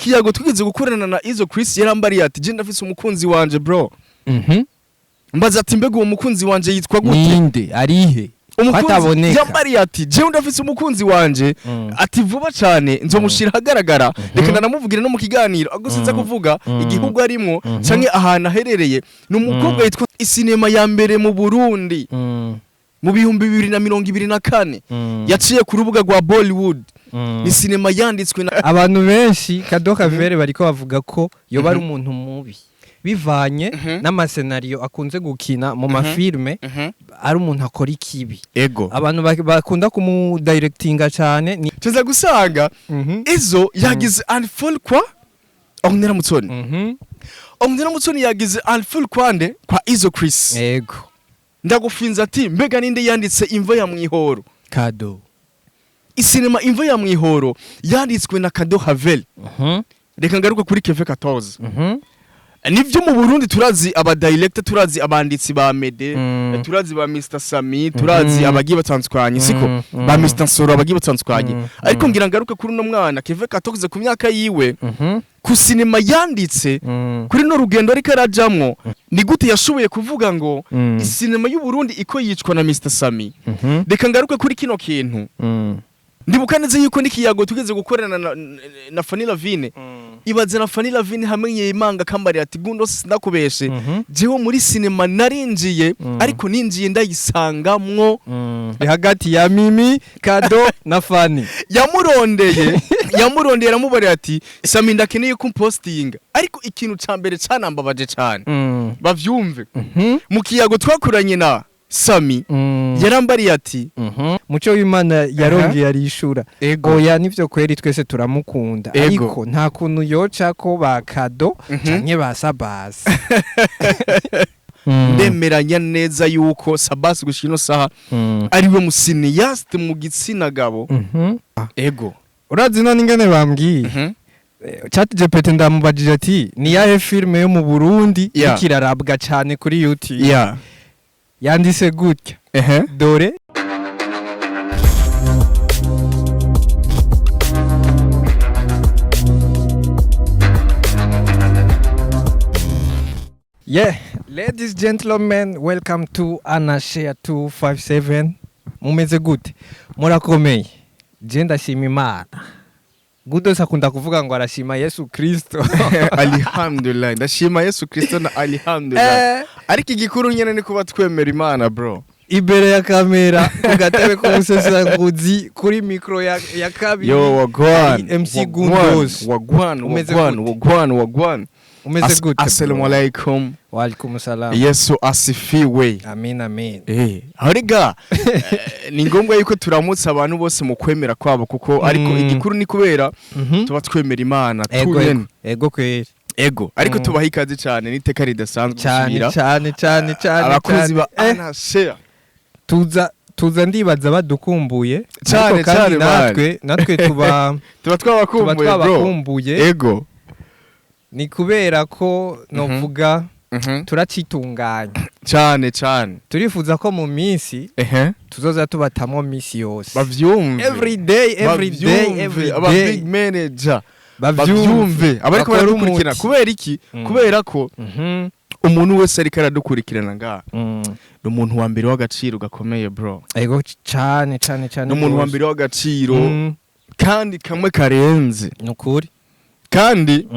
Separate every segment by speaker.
Speaker 1: kiyago tugeze gukorana na Izo Chris yarambariye ati je ndafise umukunzi wanje bro. Mbaza ati mbega uwo mukunzi wanje yitwa gute?
Speaker 2: Ninde arihe?
Speaker 1: Umukunzi yambariye ati je ndafise umukunzi wanje ati vuba cyane nzomushira hagaragara reka ndanamuvugira no mu kiganiro agusiza kuvuga igihugu arimo canke ahantu aherereye ni umukobwa yitwa isinema ya mbere mu Burundi mu bihumbi 2024 yaciye ku rubuga rwa Bollywood. Ni sinema yanditswe na
Speaker 2: abantu benshi Kadoka Vere bariko bavuga ko yoba ari umuntu mubi bivanye n'amasenario akunze gukina mu mafilme ari umuntu akora ikibi.
Speaker 1: Ego
Speaker 2: abantu bakunda kumudirectinga cyane
Speaker 1: tuza gusanga Izo yagize unfull kwa Onera Mutsoni. Onera Mutsoni yagize unfull kwande kwa Izo Chris.
Speaker 2: Ego
Speaker 1: ndagufinza ati mbega ninde yanditse imva ya mwihoro?
Speaker 2: Kado.
Speaker 1: Isinema imva ya mwihoro yanditswe na Kado Havel. Reka ngaruka kuri Keve 14. Nivyo mu Burundi turazi aba director, turazi abanditsi ba Mede, turazi ba Mr Sami, turazi abagiye batandukanye siko ba Mr Soro abagiye batandukanye. Ariko ngira ngaruka kuri no mwana Keve 14 ku myaka yiwe ku sinema yanditse kuri no rugendo ariko arajamwo ni gute yashoboye kuvuga ngo isinema y'u Burundi iko yicwa na Mr Sami. Reka ngaruka kuri kino kintu. Ndibuka neza yuko nikiyago tugeze gukorana na Fanny Lavine. Ibaze na Fanny Lavine hamenye imanga kambari ati gundo sindakubeshe jewe muri sinema narinjiye ariko ninjiye ndayisangamwo
Speaker 2: hagati ya Mimi Kado na Fanny. Yamurondeye aramubare ati Sami ndakeneye kumpostinga ariko ikintu cambere canambabaje cyane bavyumve mu kiyago twakuranye na Sami yarambariye ati muco w'Imana yarongeye arishura oya nivyo kweri twese turamukunda ariko nta kuntu yoca ko ba Kado canke ba Sabas. Ndemeranya neza yuko Sabas gushino saha ari we musiniyast mu gitsina gabo. Ego urazi none ingene bambwiye ChatGPT ndamubajije ati ni yahe filme yo mu Burundi ikirarabwa cyane kuri YouTube yanditse gutya dore ladies gentlemen, welcome to Anashare 257. Mumeze gute? Murakomeye. Je ndashima Imana. Gudo sakunda kuvuga ngo arashima Yesu Kristo.
Speaker 1: Alhamdulillah. Ndashima Yesu Kristo na alhamdulillah. Ariko igikuru nyene ni kuba twemera Imana bro.
Speaker 2: Ibere ya kamera kugatebe ko musesanguzi kuri micro ya kabiri.
Speaker 1: Yo wagwan.
Speaker 2: MC Gundos.
Speaker 1: Wagwan. Umeze gute? Assalamu alaikum.
Speaker 2: Wa alaikum salam.
Speaker 1: Yesu asifiwe.
Speaker 2: Amen amen.
Speaker 1: Hariga ni ngombwa yuko turamutsa abantu bose mu kwemera kwabo kuko ariko igikuru ni kubera tuba twemera Imana tunyene.
Speaker 2: Ego kweri.
Speaker 1: Ego ariko tubaha ikaze cyane niteka ridasanzwe gusubira.
Speaker 2: Cyane.
Speaker 1: Abakozi ba Anashare.
Speaker 2: Tuza ndibaza badukumbuye
Speaker 1: cyane
Speaker 2: natwe tuba
Speaker 1: twabakumbuye. Ego
Speaker 2: ni kubera ko novuga turacitunganya
Speaker 1: cyane
Speaker 2: turifuza ko mu minsi tuzoza tubatamo minsi yose
Speaker 1: bavyumve
Speaker 2: every day
Speaker 1: aba big manager bavyumve abariko baradukurikirana kubera iki kubera ko umuntu wese ariko aradukurikirana nga no umuntu wa mbere w'agaciro gakomeye bro.
Speaker 2: Ego cyane
Speaker 1: no umuntu wa mbere w'agaciro kandi kamwe karenze
Speaker 2: nukuri
Speaker 1: kandi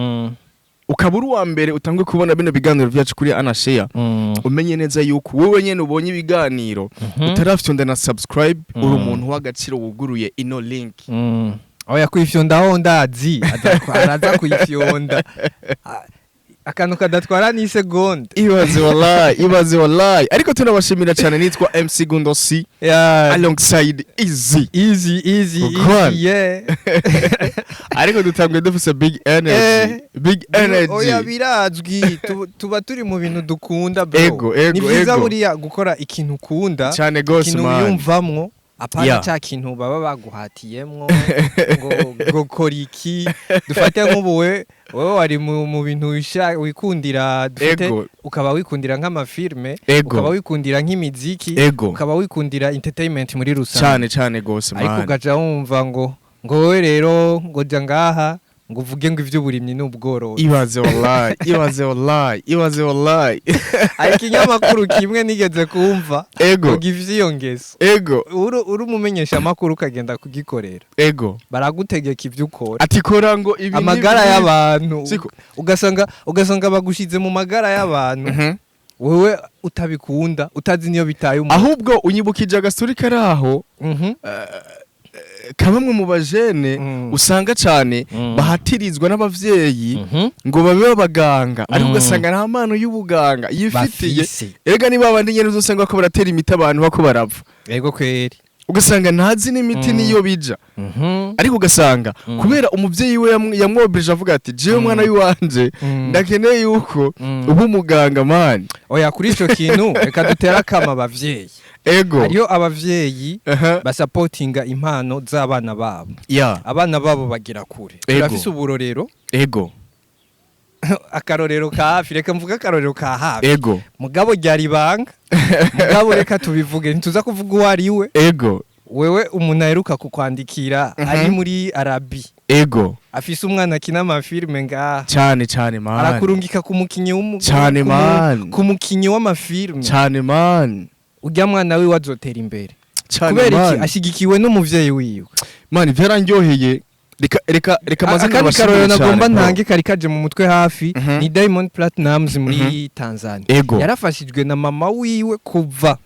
Speaker 1: ukabura uwa mbere utangwe kubona bino biganiro byacu kuri Anashare umenye neza yuko wowe nyene ubonye ibiganiro utarafyonda na subscribe uri umuntu w'agaciro wuguruye ino link.
Speaker 2: Oya kwifyonda ndazi araza kuyifyonda akantu kadatwara ni segonda.
Speaker 1: Ibaze wallahi ariko tunabashimira cyane nitwa MC Gundosi alongside Easy ariko dutangwe dufise big energy
Speaker 2: oya birazwi tuba turi mu bintu dukunda bro. Ni byiza buriya gukora ikintu ukunda
Speaker 1: cyane gose man
Speaker 2: yumvamwo apana cha kintu baba baguhatiyemwo ngo koriki dufate nk'ubuwe wowe wari mu bintu wikundira dufate ukaba wikundira nk'amafilme ukaba wikundira nk'imiziki ukaba wikundira entertainment muri rusange
Speaker 1: cyane gose man
Speaker 2: ariko gaja wumva ngo wowe rero ngo ja ngaha
Speaker 3: ngo uvuge ngo ivy'uburimyi n'ubworozi.
Speaker 2: ibaze wallahi
Speaker 3: Ari ikinyamakuru kimwe nigeze kumva
Speaker 2: ego
Speaker 3: ngo ivyo ngeso.
Speaker 2: ego
Speaker 3: Uri umumenyesha amakuru ukagenda kugikorera.
Speaker 2: ego
Speaker 3: Baragutegeka ivyo ukora.
Speaker 2: ati kora ngo ibi
Speaker 3: Amagara y'abantu.
Speaker 2: Siko.
Speaker 3: Ugasanga bagushize mu magara y'abantu. Wewe utabikunda utazi niyo bitaye umuntu.
Speaker 2: ahubwo unyibukije agasuri karaho kabamwe mu bajene usanga cyane bahatirizwa n'abavyeyi ngo babe abaganga ariko ugasanga nta mpano y'ubuganga yifitiye ega niba abandi nyene uzosanga ko baratera imiti abantu bako barapfa
Speaker 3: Ego kweri.
Speaker 2: ugasanga ntazi n'imiti niyo bija ariko ugasanga kubera umuvyeyi we yamwobeje avuga ati jewe umwana w'iwanje ndakeneye yuko uba umuganga mani
Speaker 3: Oya kuri ico kintu reka dutera kama abavyeyi.
Speaker 2: ego
Speaker 3: Hariyo abavyeyi basapotinga impano z'abana babo.
Speaker 2: ya
Speaker 3: Abana babo bagira kure.
Speaker 2: Ego.
Speaker 3: Turafise uburorero.
Speaker 2: ego
Speaker 3: Akarorero ka hafi reka mvuga akarorero ka hafi.
Speaker 2: ego
Speaker 3: Mugabo ryari banga. Mugabo reka tubivuge ntituza kuvuga uwo ari we.
Speaker 2: ego
Speaker 3: Wewe umuntu aheruka kukwandikira ari muri Arabi.
Speaker 2: ego
Speaker 3: Afise umwana akina amafilme ngaha.
Speaker 2: cyane man
Speaker 3: Arakurungika ku mukinyi
Speaker 2: Cane man.
Speaker 3: ku mukinyi w'amafilme.
Speaker 2: cyane man
Speaker 3: Urya mwana we wazotera imbere.
Speaker 2: cyane
Speaker 3: Kubera iki
Speaker 2: man
Speaker 3: ashigikiwe n'umuvyeyi wiwe.
Speaker 2: man vyaranyoheye reka maze
Speaker 3: Akandi karorero nagomba
Speaker 2: bro.
Speaker 3: ntange kari kaje mu mutwe hafi
Speaker 2: Mhm.
Speaker 3: ni Diamond Platnumz muri Tanzania.
Speaker 2: Ego.
Speaker 3: Yarafashijwe na mama wiwe kuva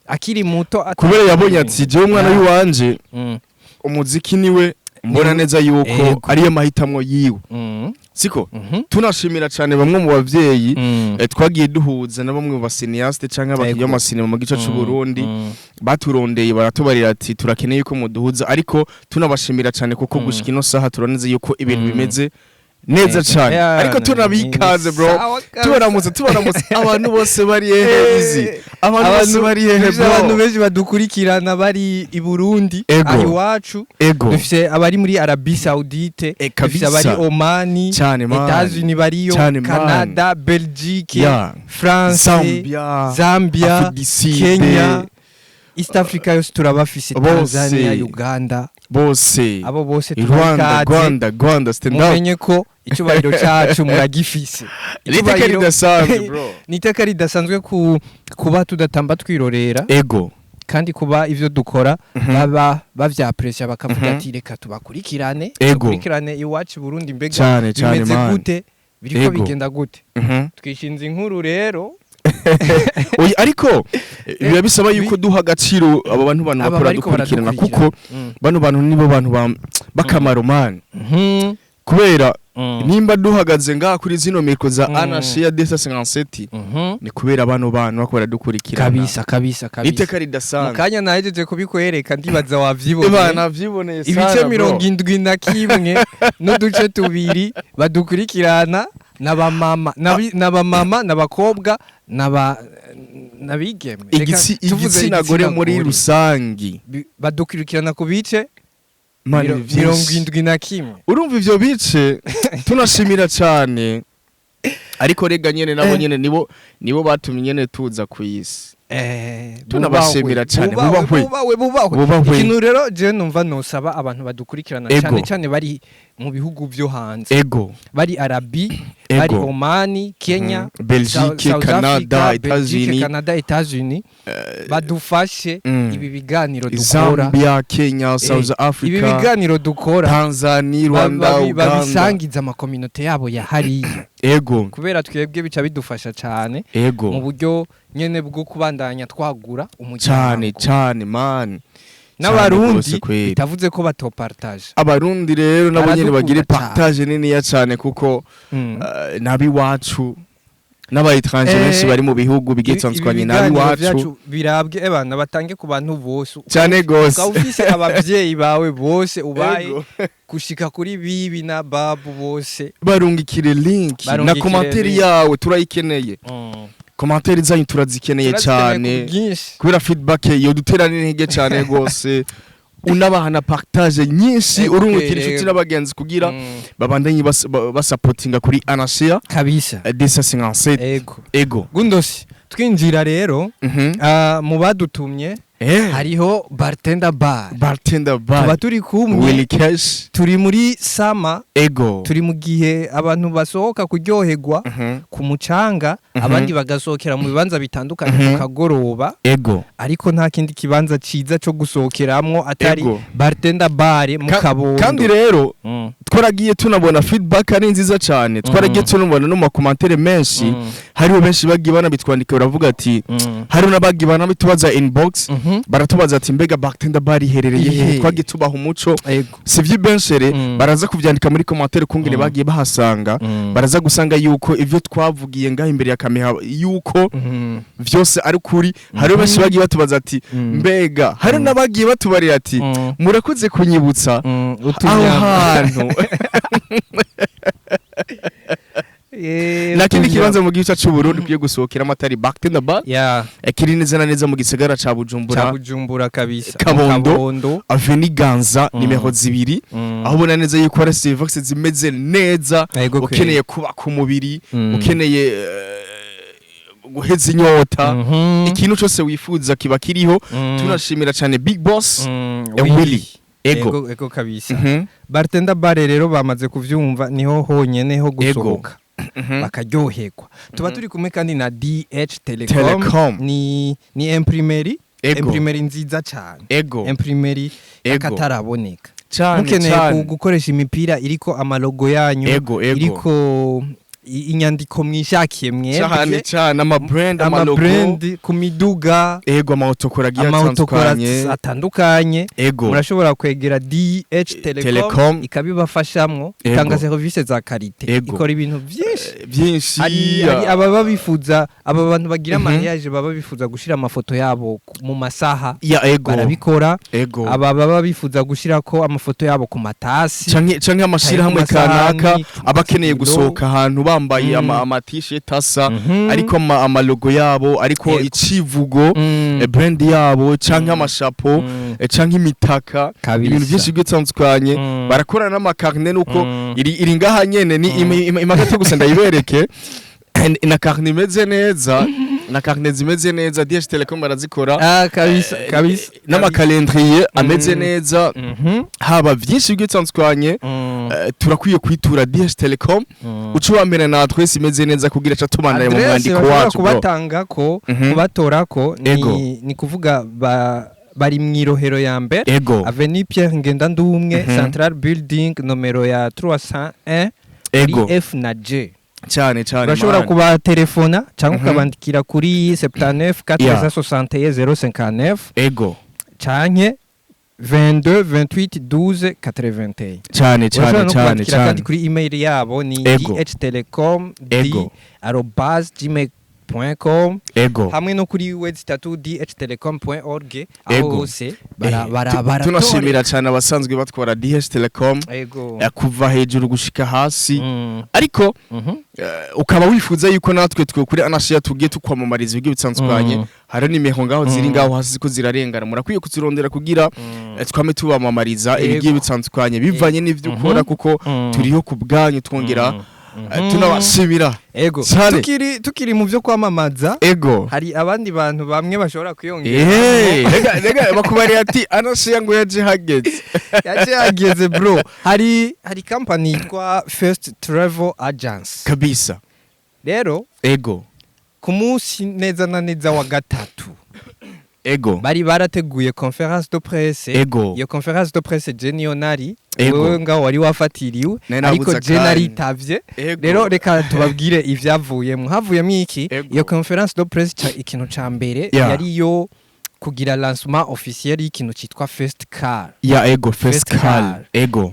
Speaker 3: akiri muto
Speaker 2: kubera yabonye ati jewe umwana w'iwanje umuziki niwe mbona neza yuko
Speaker 3: Ego.
Speaker 2: ariyo mahitamwo yiwe siko tunashimira cyane bamwe mu bavyeyi twagiye duhuza na bamwe mu basiniaste canke abakinyi
Speaker 3: Ego.
Speaker 2: b'amasinema mu gice c'u Burundi baturondeye baratubarira ati turakeneye yuko muduhuza ariko tunabashimira cyane kuko gushika ino saha turaneze yuko ibintu bimeze neza cyane ariko tunabikaze bro tubaramutse abantu bose bari easy abantu bose bari bro
Speaker 3: abantu benshi badukurikirana bari i Burundi
Speaker 2: Ego.
Speaker 3: aho iwacu
Speaker 2: ego
Speaker 3: dufise abari muri Arabie Saoudite dufise
Speaker 2: kabisa.
Speaker 3: abari Omani
Speaker 2: Cyane man.
Speaker 3: Etats-Unis bariyo
Speaker 2: Cyane man.
Speaker 3: Canada Belgique
Speaker 2: Yeah.
Speaker 3: France Zambia
Speaker 2: Afrique du Sud,
Speaker 3: Kenya East Africa yose turabafise
Speaker 2: Bose.
Speaker 3: Tanzania Uganda
Speaker 2: bose
Speaker 3: abo bose
Speaker 2: Rwanda stand up
Speaker 3: mumenye ko icyubahiro cyacu muragifise
Speaker 2: Liteka ridasanzwe bro
Speaker 3: niteka ridasanzwe kuba tudatamba twirorera
Speaker 2: ego
Speaker 3: kandi kuba ivyo dukora baba bavyapresha bakavuga ati reka tubakurikirane
Speaker 2: Ego.
Speaker 3: iwacu Burundi mbega
Speaker 2: Cyane,
Speaker 3: bimeze
Speaker 2: man.
Speaker 3: gute biriko
Speaker 2: Ego.
Speaker 3: bigenda gute twishinze inkuru rero
Speaker 2: oya ariko biba bisaba yuko duha agaciro abo bantu
Speaker 3: Aba
Speaker 2: bakora
Speaker 3: bariko
Speaker 2: dukurikirana
Speaker 3: baradukurikirana.
Speaker 2: kuko bano bantu nibo bantu bakamaro man kubera nimba duhagaze ngaha kuri zino mikro za Anashia D57 ni kubera bano bantu bakora dukurikirana
Speaker 3: kabisa
Speaker 2: iteka ridasanzwe
Speaker 3: mukanya nahejeje kubikwereka ndibaza wavyibonye
Speaker 2: bana vyiboneye sana
Speaker 3: ibice 71 n'uduce tubiri badukurikirana n'abamama n'abakobwa n'abigeme
Speaker 2: igitsina gore muri rusangi
Speaker 3: badukurikirana ku bice
Speaker 2: mani
Speaker 3: 71
Speaker 2: urumva ivyo bice tunashimira cyane ariko rega nyene nabo nyene nibo batumye nyene tuza kwisi tunabashimira cyane bubahwe
Speaker 3: ikintu rero je numva nosaba abantu badukurikirana cyane cyane bari mu bihugu byo hanze
Speaker 2: ego
Speaker 3: bari Arabi bari Omani Kenya
Speaker 2: Belgique Canada
Speaker 3: Etats-Unis badufashe ibi biganiro dukora
Speaker 2: Zambia Kenya South Africa
Speaker 3: ibi biganiro dukora
Speaker 2: Tanzania Rwanda Uganda
Speaker 3: babisangiza ama community yabo ya hariya
Speaker 2: ego
Speaker 3: kubera twebwe bica bidufasha cyane
Speaker 2: ego
Speaker 3: mu buryo nyene bwo kubandanya twagura umuryango
Speaker 2: cyane man
Speaker 3: n'abarundi bitavuze ko batopartage
Speaker 2: abarundi rero nabo nyene bagire partage nini ya cyane kuko nabi wacu n'abayitrange benshi bari mu bihugu bigitsanzwanye nabi wacu
Speaker 3: birabwe ebana batange ku bantu bose
Speaker 2: cyane gose
Speaker 3: ufise abavyeyi bawe bose ubaye gushika kuri bibi na babu bose
Speaker 2: barungikire link na commentaire yawe turayikeneye commentaire zanyu turazikeneye cyane kubera feedback yo dutera n'intege cyane gose unabahana partage nyinshi urungikira inshuti n'abagenzi kugira babandanye basupportinga kuri Anashia
Speaker 3: kabisa
Speaker 2: D57 ego
Speaker 3: Gundosi twinjira rero mu badutumye hariho bartender bar
Speaker 1: bartender bar
Speaker 3: tuba turi kumwe
Speaker 1: Willy Cash
Speaker 3: turi muri sama
Speaker 1: ego
Speaker 3: turi mu gihe abantu basohoka kuryoherwa ku mucanga abandi bagasohokera mu bibanza bitandukanye ku kagoroba
Speaker 1: ego
Speaker 3: ariko nta kindi kibanza ciza cyo gusohokeramwo atari
Speaker 1: Ego.
Speaker 3: bartender bar mu Kabondo
Speaker 1: kandi rero twaragiye tunabona feedback ari nziza cyane twaragiye tunabona no mu commentaire menshi hariho benshi bagiye banabitwandika baravuga ati hariho n'abagiye banabitubaza inbox baratubaza ati mbega bartender bar iherereye he twagiye tubaha umuco sivyo benshere baraza kuvyandika muri commentaire kungene bagiye bahasanga baraza gusanga yuko ivyo twavugiye ngaho imbere ya kamera yuko vyose ari kuri hariho benshi bagiye batubaza ati mbega hariho n'abagiye batubarira ati murakoze kunyibutsa aho hantu nakindi kibanza mu gihugu cyacu Burundi kuye gusohokera amatari bartender bar kiri neza na neza mu gisagara ca Bujumbura
Speaker 3: kabisa
Speaker 1: Kabondo Avenue Ganza nimero 2 aho ubona neza yuko ari service zimeze neza ukeneye kuba ku mubiri ukeneye guheza inyota ikintu cyose wifuza kiba kiriho tunashimira cyane Big Boss Willy
Speaker 3: ego kabisa bartender bar rero bamaze kuvyumva niho honyene ho gusohoka bakaryoherwa tuba turi kumwe kandi na DH Telecom ni imprimerie nziza cyane imprimerie akataraboneka mukeneye gukoresha imipira iriko amalogo yanyu iriko inyandiko mwishakiye mwebwe
Speaker 1: cyane ama
Speaker 3: brand ku miduga
Speaker 1: amawotokora
Speaker 3: atandukanye murashobora kwegera DH Telecom ikabibafashamwo itanga service za qualité ikora ibintu byinshi hari ababa bifuza aba bantu bagira mariage baba bifuza gushira amafoto yabo mu masaha barabikora aba baba bifuza gushira ko amafoto yabo ku matasi
Speaker 1: canke amashira hamwe kanaka abakeneye gusohoka ahantu bambaye ama t-shirt asa ariko ama logo yabo ariko icivugo brand yabo canke amashapo canke imitaka ibintu byinshi bitandukanye barakorana n'amakarne nuko iri ngaha nyene ni imagate gusa ndayibereke na karne imeze neza na karne zimeze neza DH Telecom barazikora
Speaker 3: kabisa
Speaker 1: n'amakalendrier ameze neza haba byinshi bitandukanye turakwiye kwitura DH Telecom ucubamera natwe simeze neza kugira cha tumanaye mu mwandiko wacu
Speaker 3: kubatanga ko kubatora ko ni kuvuga bari mwirohero ya mbere Avenue Pierre Ngendandumwe Central Building numero ya 301 F na G
Speaker 1: cyane
Speaker 3: urashobora kuba telefona cyangwa ukabandikira kuri 79 461 059 canke 22 28 12 81
Speaker 1: cyane
Speaker 3: kandi kuri email yabo ni dhttelecom@gmail.com hamwe no kuri website dhttelecom.org aho hose bara
Speaker 1: tunashimira cyane abasanzwe batwara DH Telecom kuva hejuru gushika hasi ariko ukaba wifuza yuko natwe twe kuri anashiya tugiye tukwamamariza ibyo bitandukanye hari nimero ngaho ziri ngaho hasi ko zirarengana murakwiye kuzirondera kugira twame tubamamariza ibigiye bitandukanye bivanye n'ivyo ukora kuko turiho kubwanyu twongera tunabashimira
Speaker 3: tukiri mu byo kwamamaza hari abandi bantu bamwe bashobora kwiyongera
Speaker 1: rega bakubari ati anashiya ngo yaje
Speaker 3: hageze bro hari company yitwa First Travel Agency
Speaker 1: kabisa
Speaker 3: rero ku munsi neza na neza wa gatatu bari barateguye conference de presse iyo conference de presse Genionari wewe ngaho wari wafatiriwe ariko Genari tavye rero reka tubabwire ivyavuyemo havuyemo iki iyo conference de presse ikintu ca mbere yari yo kugira lancement officiel y'ikintu citwa First Car
Speaker 1: First Car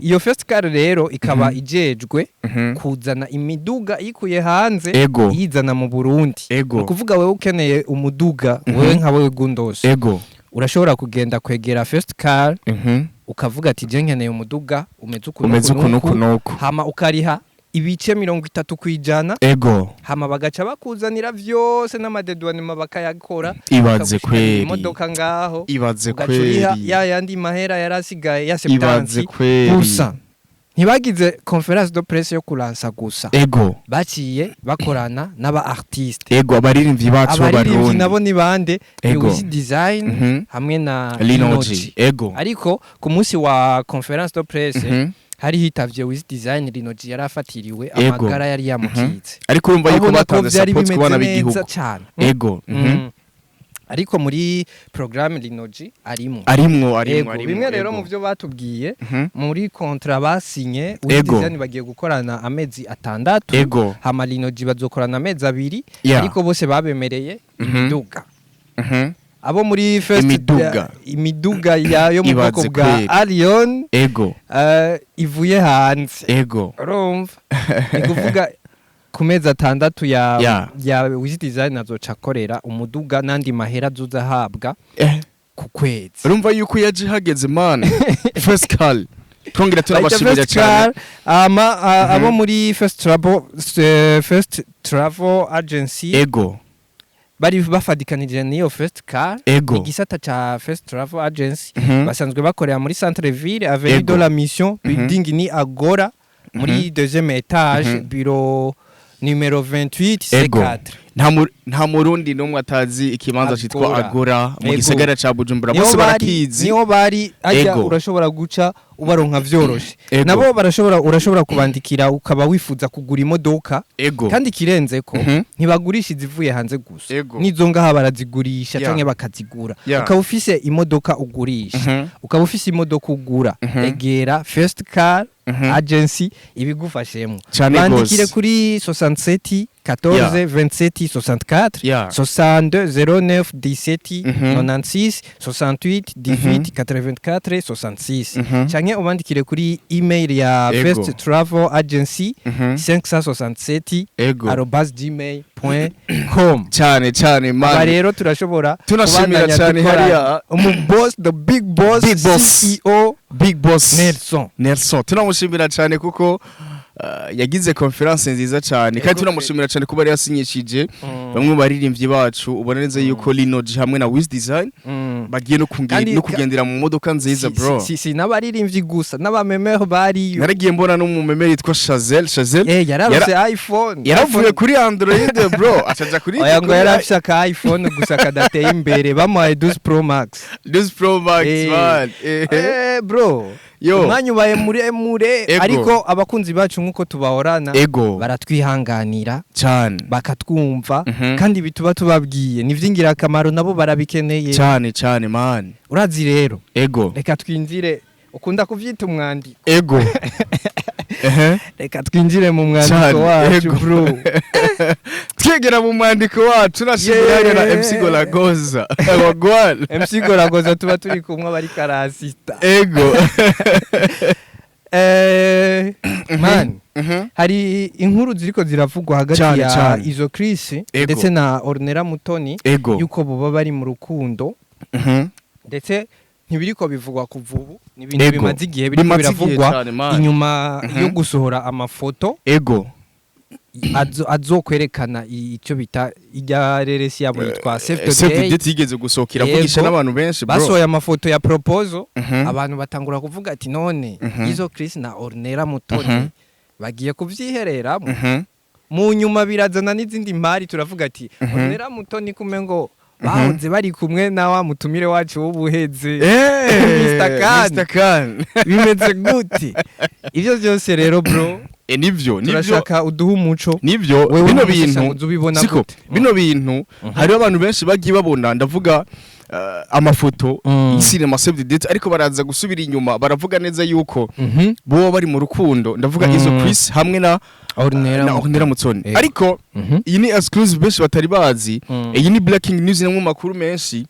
Speaker 3: iyo First Car rero ikaba ijejwe kuzana imiduga ikuye hanze yizana mu Burundi ukuvuga wewe ukeneye umuduga wewe nka wewe Gundos urashobora kugenda kwegera First Car ukavuga ati je nkeneye umuduga umeze ukuntu hama ukariha ibice 30% hama bagaca bakuzanira vyose n'amadedouanement bakayakora
Speaker 1: ibaze kweri
Speaker 3: imodoka ngaho
Speaker 1: ibaze kweri
Speaker 3: ya yandi mahera yarasigaye ya 70% ntibagize conference de presse yo kuransa gusa
Speaker 2: ego
Speaker 3: baciye bakorana n'aba artiste
Speaker 2: ego abaririmbyi bacu
Speaker 3: abaririmbyi nabo ni bande
Speaker 2: Ego.
Speaker 3: Wiz Design hamwe na
Speaker 2: Linoji ego
Speaker 3: ariko ku munsi wa conference de presse hari hitavye Wiz Design Linoji yarafatiriwe amagara yari yamukitse
Speaker 2: ariko urumva yuko batanze support ku bana b'igihugu ego
Speaker 3: ariko muri programme Linoji arimwo bimwe rero mu byo batubwiye muri kontra basinye Wiz Design bagiye gukorana amezi 6 hama Linoji bazokorana amezi 2 ariko bose babemereye imiduga abo muri first imiduga yo mu bwoko bwa Arion ivuye hanze urumva ni kuvuga ku mezi 6 ya Wiz Design azoca akorera umuduga nandi mahera azoza ahabwa ku kwezi
Speaker 2: urumva yuko yaje hageze man first call twongera turabashimira cyane
Speaker 3: abo muri first travel agency bari bafadikanije niyo first car igisata cha first travel agency basanzwe bakorera muri centre ville avenue de la mission building ni Agora muri deuxième étage bureau numero 28 C4
Speaker 2: nta murundi numwe atazi ikibanza cyitwa Agora mu gisagara ca Bujumbura bose barakizi
Speaker 3: niho bari ajya urashobora guca ubaronka vyoroshe nabo urashobora kubandikira ukaba wifuza kugura imodoka kandi kirenze ko ntibagurisha izivuye hanze gusa nizo ngaha barazigurisha canke bakazigura ukaba ufise imodoka ugurisha ukaba ufise imodoka ugura egera first car agency ibigufashemo bandikire kuri 67 14 27 64 62 09 17 96 68 18 84 66 canke ubandikire kuri email ya First Travel Agency 567@gmail.com
Speaker 2: cyane man
Speaker 3: rero turashobora
Speaker 2: tunashimira cyane hariya
Speaker 3: boss the big boss CEO
Speaker 2: Big Boss
Speaker 3: Nelson
Speaker 2: tunamushimira cyane kuko yagize conference nziza cyane kandi tunamushimira cyane kuba yasinyishije bamwe baririmbyi bacu ubona neza yuko Linoji hamwe na Wiz Design bagiye no kugendera mu modoka nziza bro
Speaker 3: si n'abaririmbyi gusa n'abamemero bari
Speaker 2: naragiye mbona no mu memero yitwa Chazel
Speaker 3: yararose iPhone
Speaker 2: yaravuye kuri Android bro acaja kuri
Speaker 3: ngo yarafisha ka iPhone gusa kadateye imbere bamuhaye 12 Pro Max
Speaker 2: man
Speaker 3: bro umwanya ubaye muremure ariko abakunzi bacu nk'uko tubahorana baratwihanganira
Speaker 2: cyane
Speaker 3: bakatwumva kandi bituba tubabwiye ni vy'ingirakamaro nabo barabikeneye
Speaker 2: cyane man
Speaker 3: urazi rero reka twinjire ukunda kuvyita umwandiko reka twinjire mu mwandiko wacu bro
Speaker 2: twegera mu mwandiko wacu nashimira na MC Golagoza wagwal
Speaker 3: MC Golagoza tuba turi kumwe bari karasista man hari inkuru ziriko ziravugwa hagati ya Izo Chris ndetse na Ornella Mutoni yuko boba bari mu rukundo ndetse ntibiriko bivugwa kuvubu ni ibintu bimaze igihe biriko biravugwa inyuma yo gusohora amafoto azokwerekana icyo bita ijya reresi yabo yitwa Save the Day
Speaker 2: tigeze gusokira vugisha n'abantu benshi bro
Speaker 3: basohoye amafoto ya proposal abantu batangura kuvuga ati none Izo Chris na Ornella Mutoni bagiye kuvyiherera mu nyuma birazana n'izindi mari turavuga ati Ornella Mutoni kumengo bahoze bari kumwe na wa mutumire wacu w'ubuheze Mr. Khan bimeze gute ivyo byose rero bro
Speaker 2: nivyo
Speaker 3: turashaka uduha umuco
Speaker 2: nivyo bino bintu siko bino bintu hari abantu benshi bagiye babona ndavuga amafoto y'Cinema Save the Date ariko baraza gusubira inyuma baravuga neza yuko bo bari mu rukundo ndavuga Izo Chris hamwe na Ornella Mutoni ariko iyi ni exclusive benshi batari bazi iyi ni breaking news mu makuru menshi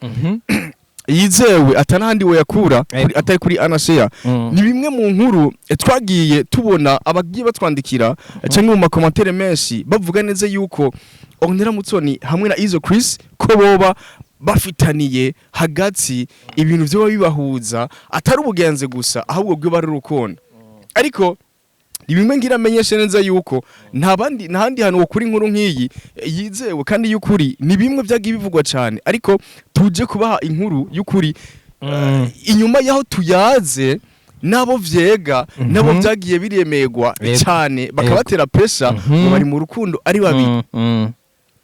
Speaker 2: yizewe atanahandi we yakura atari kuri Anashare ni bimwe mu nkuru twagiye tubona abagiye batwandikira cyangwa mu makomantere menshi bavuga neza yuko Ornella Mutoni hamwe na Izo Chris ko boba bafitaniye hagati ibintu byo bibahuza atari ubugenze gusa ahubwo bwo bari rukundo ariko ibimwe ngira menyeshe neza yuko ntahandi hantu kuri inkuru nk'iyi yizewe kandi y'ukuri ni bimwe byagiye bivugwa cyane ariko tuje kubaha inkuru y'ukuri inyuma yaho tuyaze nabo vyega nabo vyagiye biremegwa cyane bakabatera pressure ngo bari mu rukundo ari babiri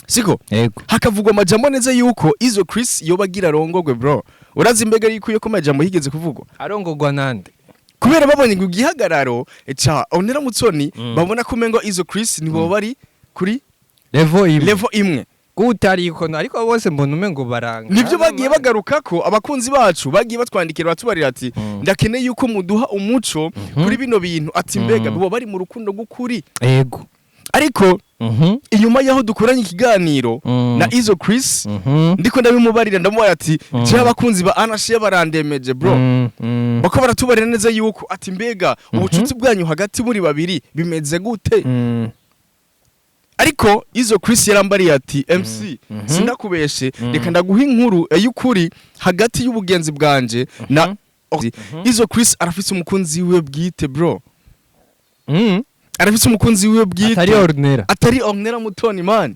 Speaker 2: siko hakavugwa amajambo neza yuko izo Chris yobagira rongogwe bro urazi imbega yuko yo komajambo higeze kuvugwa
Speaker 3: arongogwa nande
Speaker 2: kubera babonye ngo gihagararo ca onera mutsoni babona ko mengo izo Chris nibo bari kuri level imwe
Speaker 3: gutariko ariko bose mbona umengo baranga
Speaker 2: nivyo bagiye bagaruka ko abakunzi bacu bagiye batwandikira batubarira ati ndakeneye yuko muduha umuco kuri bino bintu ati mbega bo bari mu rukundo gukuri
Speaker 3: yego
Speaker 2: ariko inyuma yaho dukoranye ikiganiro na izo Chris ndiko ndabimubarira ndamubaye ati je abakunzi ba Anashe barandemeje bro bako baratubarira neza yuko ati mbega ubucuti bwanyu hagati muri babiri bimeze gute ariko izo Chris yarambariye ati MC sindakubeshe reka ndaguha inkuru y'ukuri hagati y'ubugenzi bwanje na izo Chris arafise umukunzi wiwe bwite bro arafise umukunzi wiwe bwite atari ordinaire mutoni man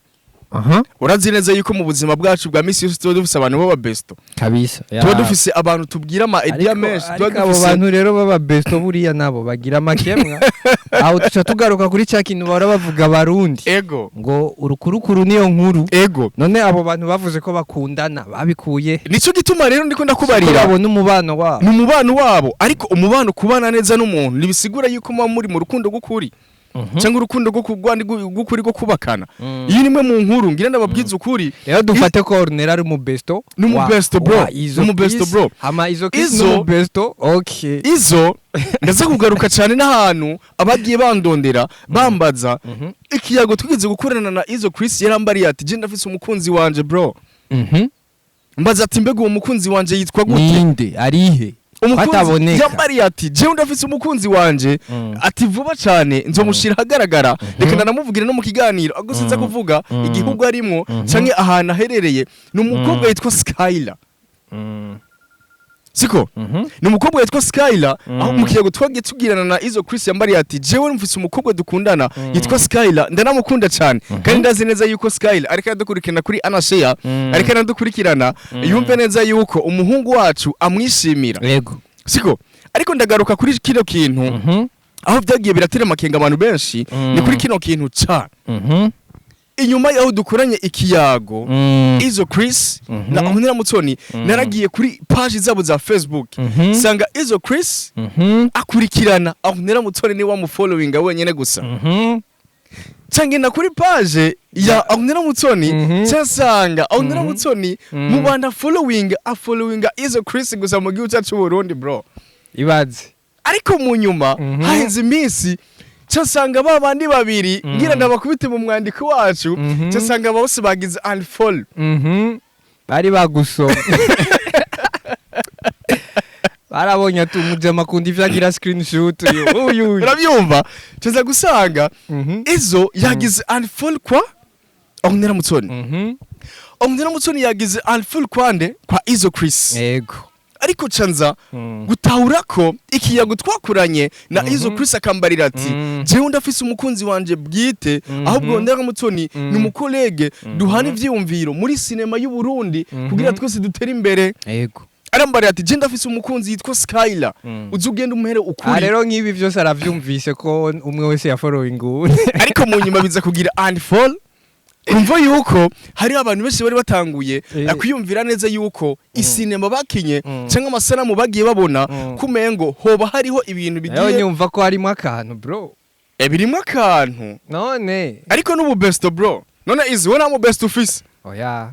Speaker 2: urazi neza yuko mu buzima bwacu bwa misi yose tuba dufise abantu baba besto
Speaker 3: kabisa
Speaker 2: tuba dufise abantu tubwira ama idea menshi
Speaker 3: tuba dufise abo bantu rero baba besto buriya nabo bagira makemwa aho tuca tugaruka kuri cya kintu bahora bavuga barundi
Speaker 2: ego
Speaker 3: ngo urukurukuru niyo nkuru
Speaker 2: ego
Speaker 3: none abo bantu bavuze ko bakundana babikuye
Speaker 2: nico gituma rero ndiko ndakubarira
Speaker 3: abo n'umubano wabo
Speaker 2: n'umubano wabo ariko umubano kubana neza n'umuntu nibisigura yuko muri mu rukundo gukuri cyangwa urukundo gukuri go kubakana iyi nimwe mu nkuru ngira ndababwiza ukuri
Speaker 3: rero dufate ko ordinaire ari mu besto
Speaker 2: bro mu besto bro
Speaker 3: hama izo kiss no besto okay
Speaker 2: izo ndaza kugaruka cyane n'ahantu abagiye bandondera bambaza ikiyago twigeze gukorana na izo Chris yarambariye ati je ndafise umukunzi wanje bro mbaza ati mbega uwo mukunzi wanje yitwa gute
Speaker 3: ninde arihe
Speaker 2: umukunzi yambariye ati je ndafise umukunzi wanje ati vuba cyane nzomushira hagaragara reka ndanamuvugira no mu kiganiro agusiza kuvuga igihugu arimo canke ahantu aherereye n'umukobwa yitwa Skyla siko n'umukobwa yitwa Skyla aho mu kiyago twagiye tugirana na izo Chris yambariye ati jewe mfise umukobwa dukundana yitwa Skyla ndanamukunda cyane kandi ndazi neza yuko Skyla ariko yadukurikirana kuri Anashe ariko yanadukurikirana yumve neza yuko umuhungu wacu amwishimira
Speaker 3: yego
Speaker 2: siko ariko ndagaruka kuri kino kintu aho byagiye biratera makenga abantu benshi ni kuri kino kintu ca inyuma yaho dukoranye ikiyago izo Chris na Onera Mutoni naragiye kuri page zabo za Facebook sanga izo Chris akurikirana Onera Mutoni ni wa mu following wenyene gusa cange na kuri page ya Onera Mutoni cyasanga Onera Mutoni mu banda following izo Chris gusa mu gihugu cyacu Burundi bro
Speaker 3: ibaze
Speaker 2: ariko mu nyuma haheze iminsi cyasanga babandi babiri ngira ndabakubite mu mwandiko wacu cyasanga bose bagize unfollow
Speaker 3: bari bagusoma barabonye ati umujama kundi ivyagira screenshot uyu
Speaker 2: urabyumva cyaza gusanga izo yagize unfollow kwa Onera Mutoni Onera Mutoni yagize unfollow kwande kwa izo Chris
Speaker 3: yego
Speaker 2: ariko canza gutahura ko ikiyago twakuranye na izo Chris akambarira ati jewe ndafise umukunzi wanje bwite ahubwo Onera Mutoni ni umukolege duhana ivyumviro muri sinema y'u Burundi kugira twese dutere imbere
Speaker 3: yego
Speaker 2: arambara ati je ndafise umukunzi yitwa Skyla uzugenda umuhere ukuri
Speaker 3: rero nkibi byose aravyumvise ko umwe wese ya following uwundi
Speaker 2: ariko mu nyuma biza kugira unfollow umva yuko hari abantu benshi bari batanguye kwiyumvira neza yuko isinema bakinye cyangwa amasanamu bagiye babona kumengo hoba hariho ibintu bigiye
Speaker 3: nyumva ko harimo akantu bro
Speaker 2: birimo akantu
Speaker 3: none
Speaker 2: ariko n'ubu best bro none izi wona mu best office
Speaker 3: oya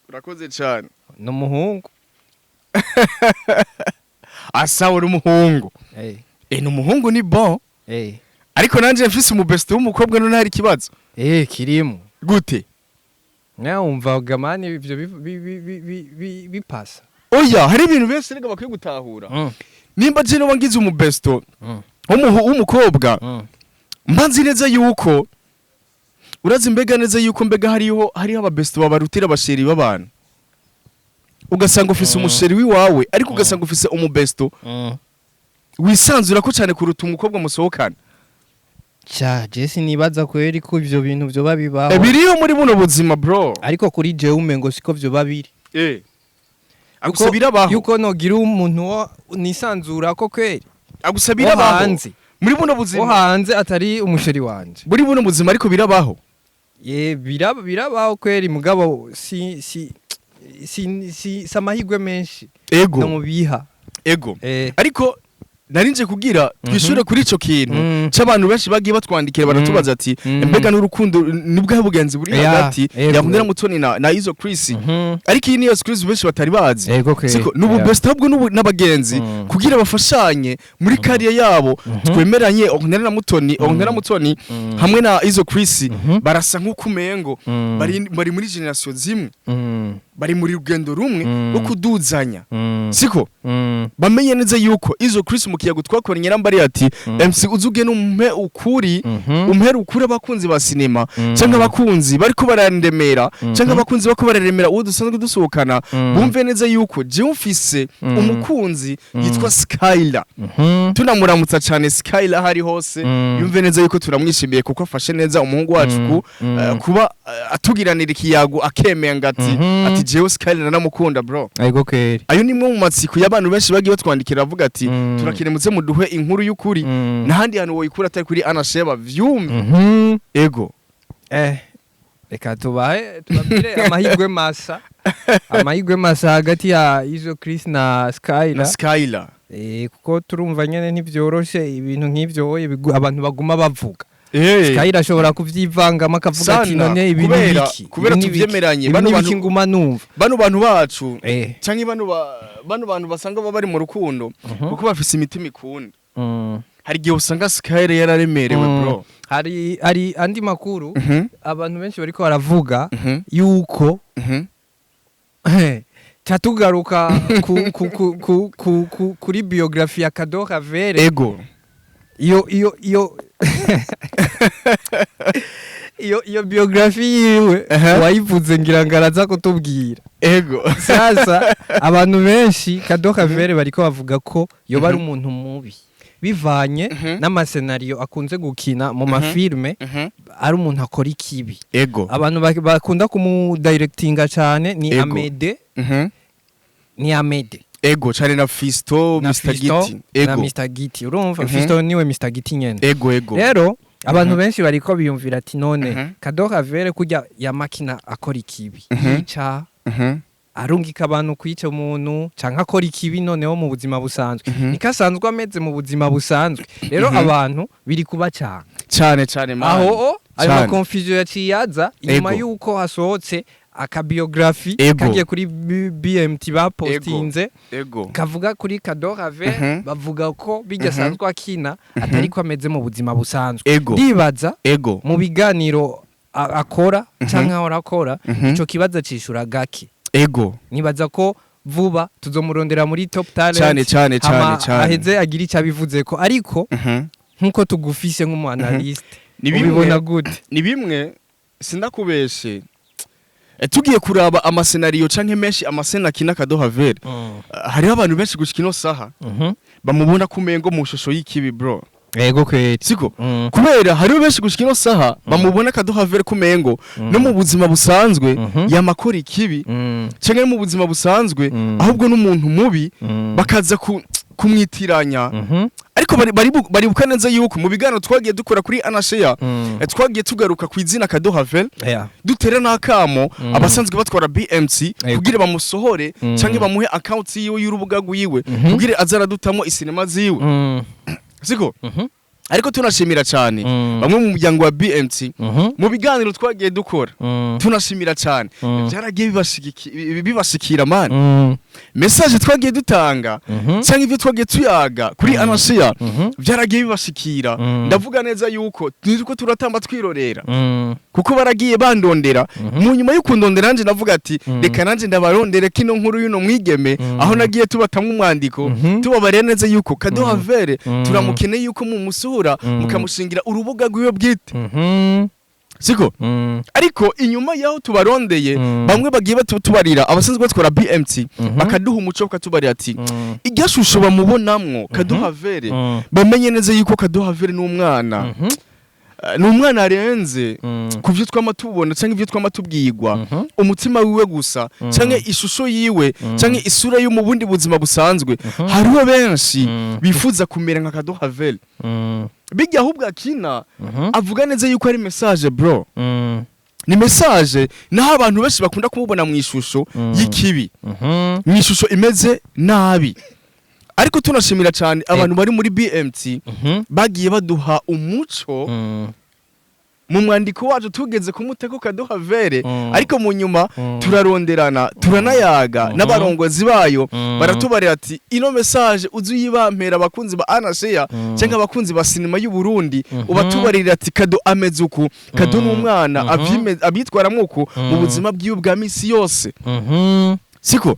Speaker 2: urakoze cyane
Speaker 3: n'umuhungu
Speaker 2: asawe n'umuhungu n'umuhungu ni bon ariko nanje mfise umu best w'umukobwa none hari kibazo
Speaker 3: kirimo
Speaker 2: gute
Speaker 3: umva gamani ibyo bipasa
Speaker 2: oya hari ibintu benshi rega bakwiye gutahura nimba je no bangize umu best w'umukobwa mbanzi neza yuko urazi mbega neza yuko mbega hariho aba best babarutira abasheri b'abantu ugasanga ufise umusheri wiwawe ariko ugasanga ufise umu best wisanzura ko cyane kuruta umukobwa musohokana
Speaker 3: Jesse nibaza kweri ko ivyo bintu byo babibaho
Speaker 2: biriho muri buno buzima bro
Speaker 3: ariko kuri je umengo siko byo babiri
Speaker 1: agusabira baho
Speaker 3: yuko nogira umuntu nisanzura ko kweri
Speaker 1: agusabira baho muri buno buzima
Speaker 3: hanze atari umusheri wanje
Speaker 1: muri buno buzima ariko birabaho
Speaker 3: birabaho kweri mugabo si samahigwe menshi
Speaker 1: no
Speaker 3: mubiha
Speaker 1: ariko narinje kugira twishure kuri ico kintu c'abantu benshi bagiye batwandikira baratubaza ati mbega n'urukundo nibwo bugenzi buri hagati yakundira Mutoni na Izo Chris ariko iyi niyo Chris benshi batari bazi siko nubu best ahubwo nubu n'abagenzi kugira bafashanye muri kariye yabo twemeranye Ornella Mutoni hamwe na Izo Chris barasa nk'ukumengo bari muri generation zimwe bari muri rugendo rumwe rwo kuduzanya siko bamenye neza yuko Izo Chris mukiyago twakoranye rambari ati MC uzuge n'umpe ukuri umpera ukuri abakunzi ba sinema cyangwa abakunzi bariko barandemera cyangwa abakunzi bako bararemera uwo dusanzwe dusohokana bumve neza yuko je mfise umukunzi yitwa Skyla tunamuramutsa cyane Skyla hari hose yumve neza yuko turamwishimiye kuko afashe neza umuhungu wacu kuba atugiranira ikiyago akemeye ngati ati jewe Skyla namukunda bro ayo nimwe mu matsiko y'abantu benshi bagiye batwandikira avuga ati turakiremutse muduhe inkuru y'ukuri nahandi hano woyikura atari kuri Anasheba vyumve
Speaker 3: reka tubabire amahigwe masa hagati ya Izo Chris na Skyla kuko turumva nyene ntivyoroshe ibintu nk'ivyo abantu baguma bavuga Skyla ashobora kuvyivangamo akavuga ati none ibintu biki
Speaker 1: kubera tuvyemeranye
Speaker 3: bano bantu nguma numva
Speaker 1: bano bantu bacu canke bano bantu basanga bari mu rukundo kuko bafise imitima ikunda hari gihe usanga Skyla yararemerewe bro
Speaker 3: hari andi makuru abantu benshi bariko baravuga yuko tatugaruka kuri biography ya Kado Kavere iyo biography yiwe wayivuze ngira ngaraza kutubwira sasa abantu benshi Kado Kavere bariko bavuga ko yo bari umuntu mubi bivanye n'amasenario akunze gukina mu mafilme ari umuntu akora ikibi abantu bakunda kumudirectinga cyane ni Amede
Speaker 1: cyane na Fisto
Speaker 3: Mr Giti urumva Fisto niwe Mr Giti nyene rero abantu benshi bariko biyumvira ati none Kado Kavere kujya ya makina akora ikibi yica arungika abantu kwica umuntu canka akora ikibi noneho mu buzima busanzwe nikasanzwe ameze mu buzima busanzwe rero abantu biri kuba cyane aho ayo confusion yaciyaza inyuma yuko hasohotse akabiography kagiye kuri BMT bapostinze kavuga kuri Kado Kavere bavuga ko bigasanzwe akina atari ko ameze mu buzima busanzwe ndibaza mu biganiro akora canka arakora ico kibazo cishura gake nibaza ko vuba tuzomurondera muri top talent
Speaker 1: cyane
Speaker 3: aheze agira icyo abivuze ko ariko nkuko tugufise nk'umu analyst ubibona gute
Speaker 1: ni bimwe sindakubeshe tugiye kuraba amasenario canke menshi amasena kina Kado Kavere hari abantu benshi gushika ino saha bamubona kumengo mu shusho y'ikibi bro siko kubera hari benshi gushika ino saha bamubona Kado Kavere kumengo no mu buzima busanzwe yamakora ikibi canke mu buzima busanzwe ahubwo n'umuntu mubi bakaza kumwitiranya ariko bari bukaneza yuko mu biganiro twagiye dukora kuri Anashea twagiye tugaruka ku izina Kado Kavere dutera nakamo abasanzwe batwara BMC kugira bamusohore canke bamuhe account yiwe y'urubuga rwiwe kugira azara dutamo isinema ziwe siko ariko tunashimira cyane bamwe mu muryango wa BMT mu biganiro twagiye dukora tunashimira cyane byaragiye bibashikira man message twagiye dutanga cyangwa ivyo twagiye tuyaga kuri Anashea byaragiye bibashikira ndavuga neza yuko niriko turatamba twirorera kuko baragiye bandondera mu nyuma y'ukundondera nanje ndavuga ati reka nanje ndabarondere kino nkuru y'uno mwigeme aho nagiye tubatamwe umwandiko tubabare neza yuko Kado Kavere turamukeneye yuko mu musuhura mukamushingira urubuga rwiwe bwite siko ariko inyuma yaho tubarondeye bamwe bagiye batubarira abasanzwe batwara BMT bakaduha umuco bakatubarira ati igashusho bamubonamwo Kado Kavere bamenye neza yuko Kado Kavere n'umwana
Speaker 2: ni umwana arenze ku byo twamatubona cyangwa ibyo twamatubwirwa umutima wiwe gusa cyangwa ishusho yiwe cyangwa isura yo mu bundi buzima busanzwe hariho benshi bifuza kumera nka Kado Havel bijya ahubwo akina avuga neza yuko ari message bro ni message naho abantu benshi bakunda kumubona mu ishusho y'ikibi mu ishusho imeze nabi ariko tunashimira cyane abantu bari muri BMT bagiye baduha umuco mu mwandiko wacu tugeze kumuteko Kado Havel ariko mu nyuma turaronderana turanayaga n'abarongozi bayo baratubarira ati ino message uzuyibampera abakunzi ba Anashea cyangwa abakunzi ba sinema y'u Burundi ubatubarira ati Kado ameze uku Kado n'umwana abitwara muko mu buzima bw'iyo bwa misi yose siko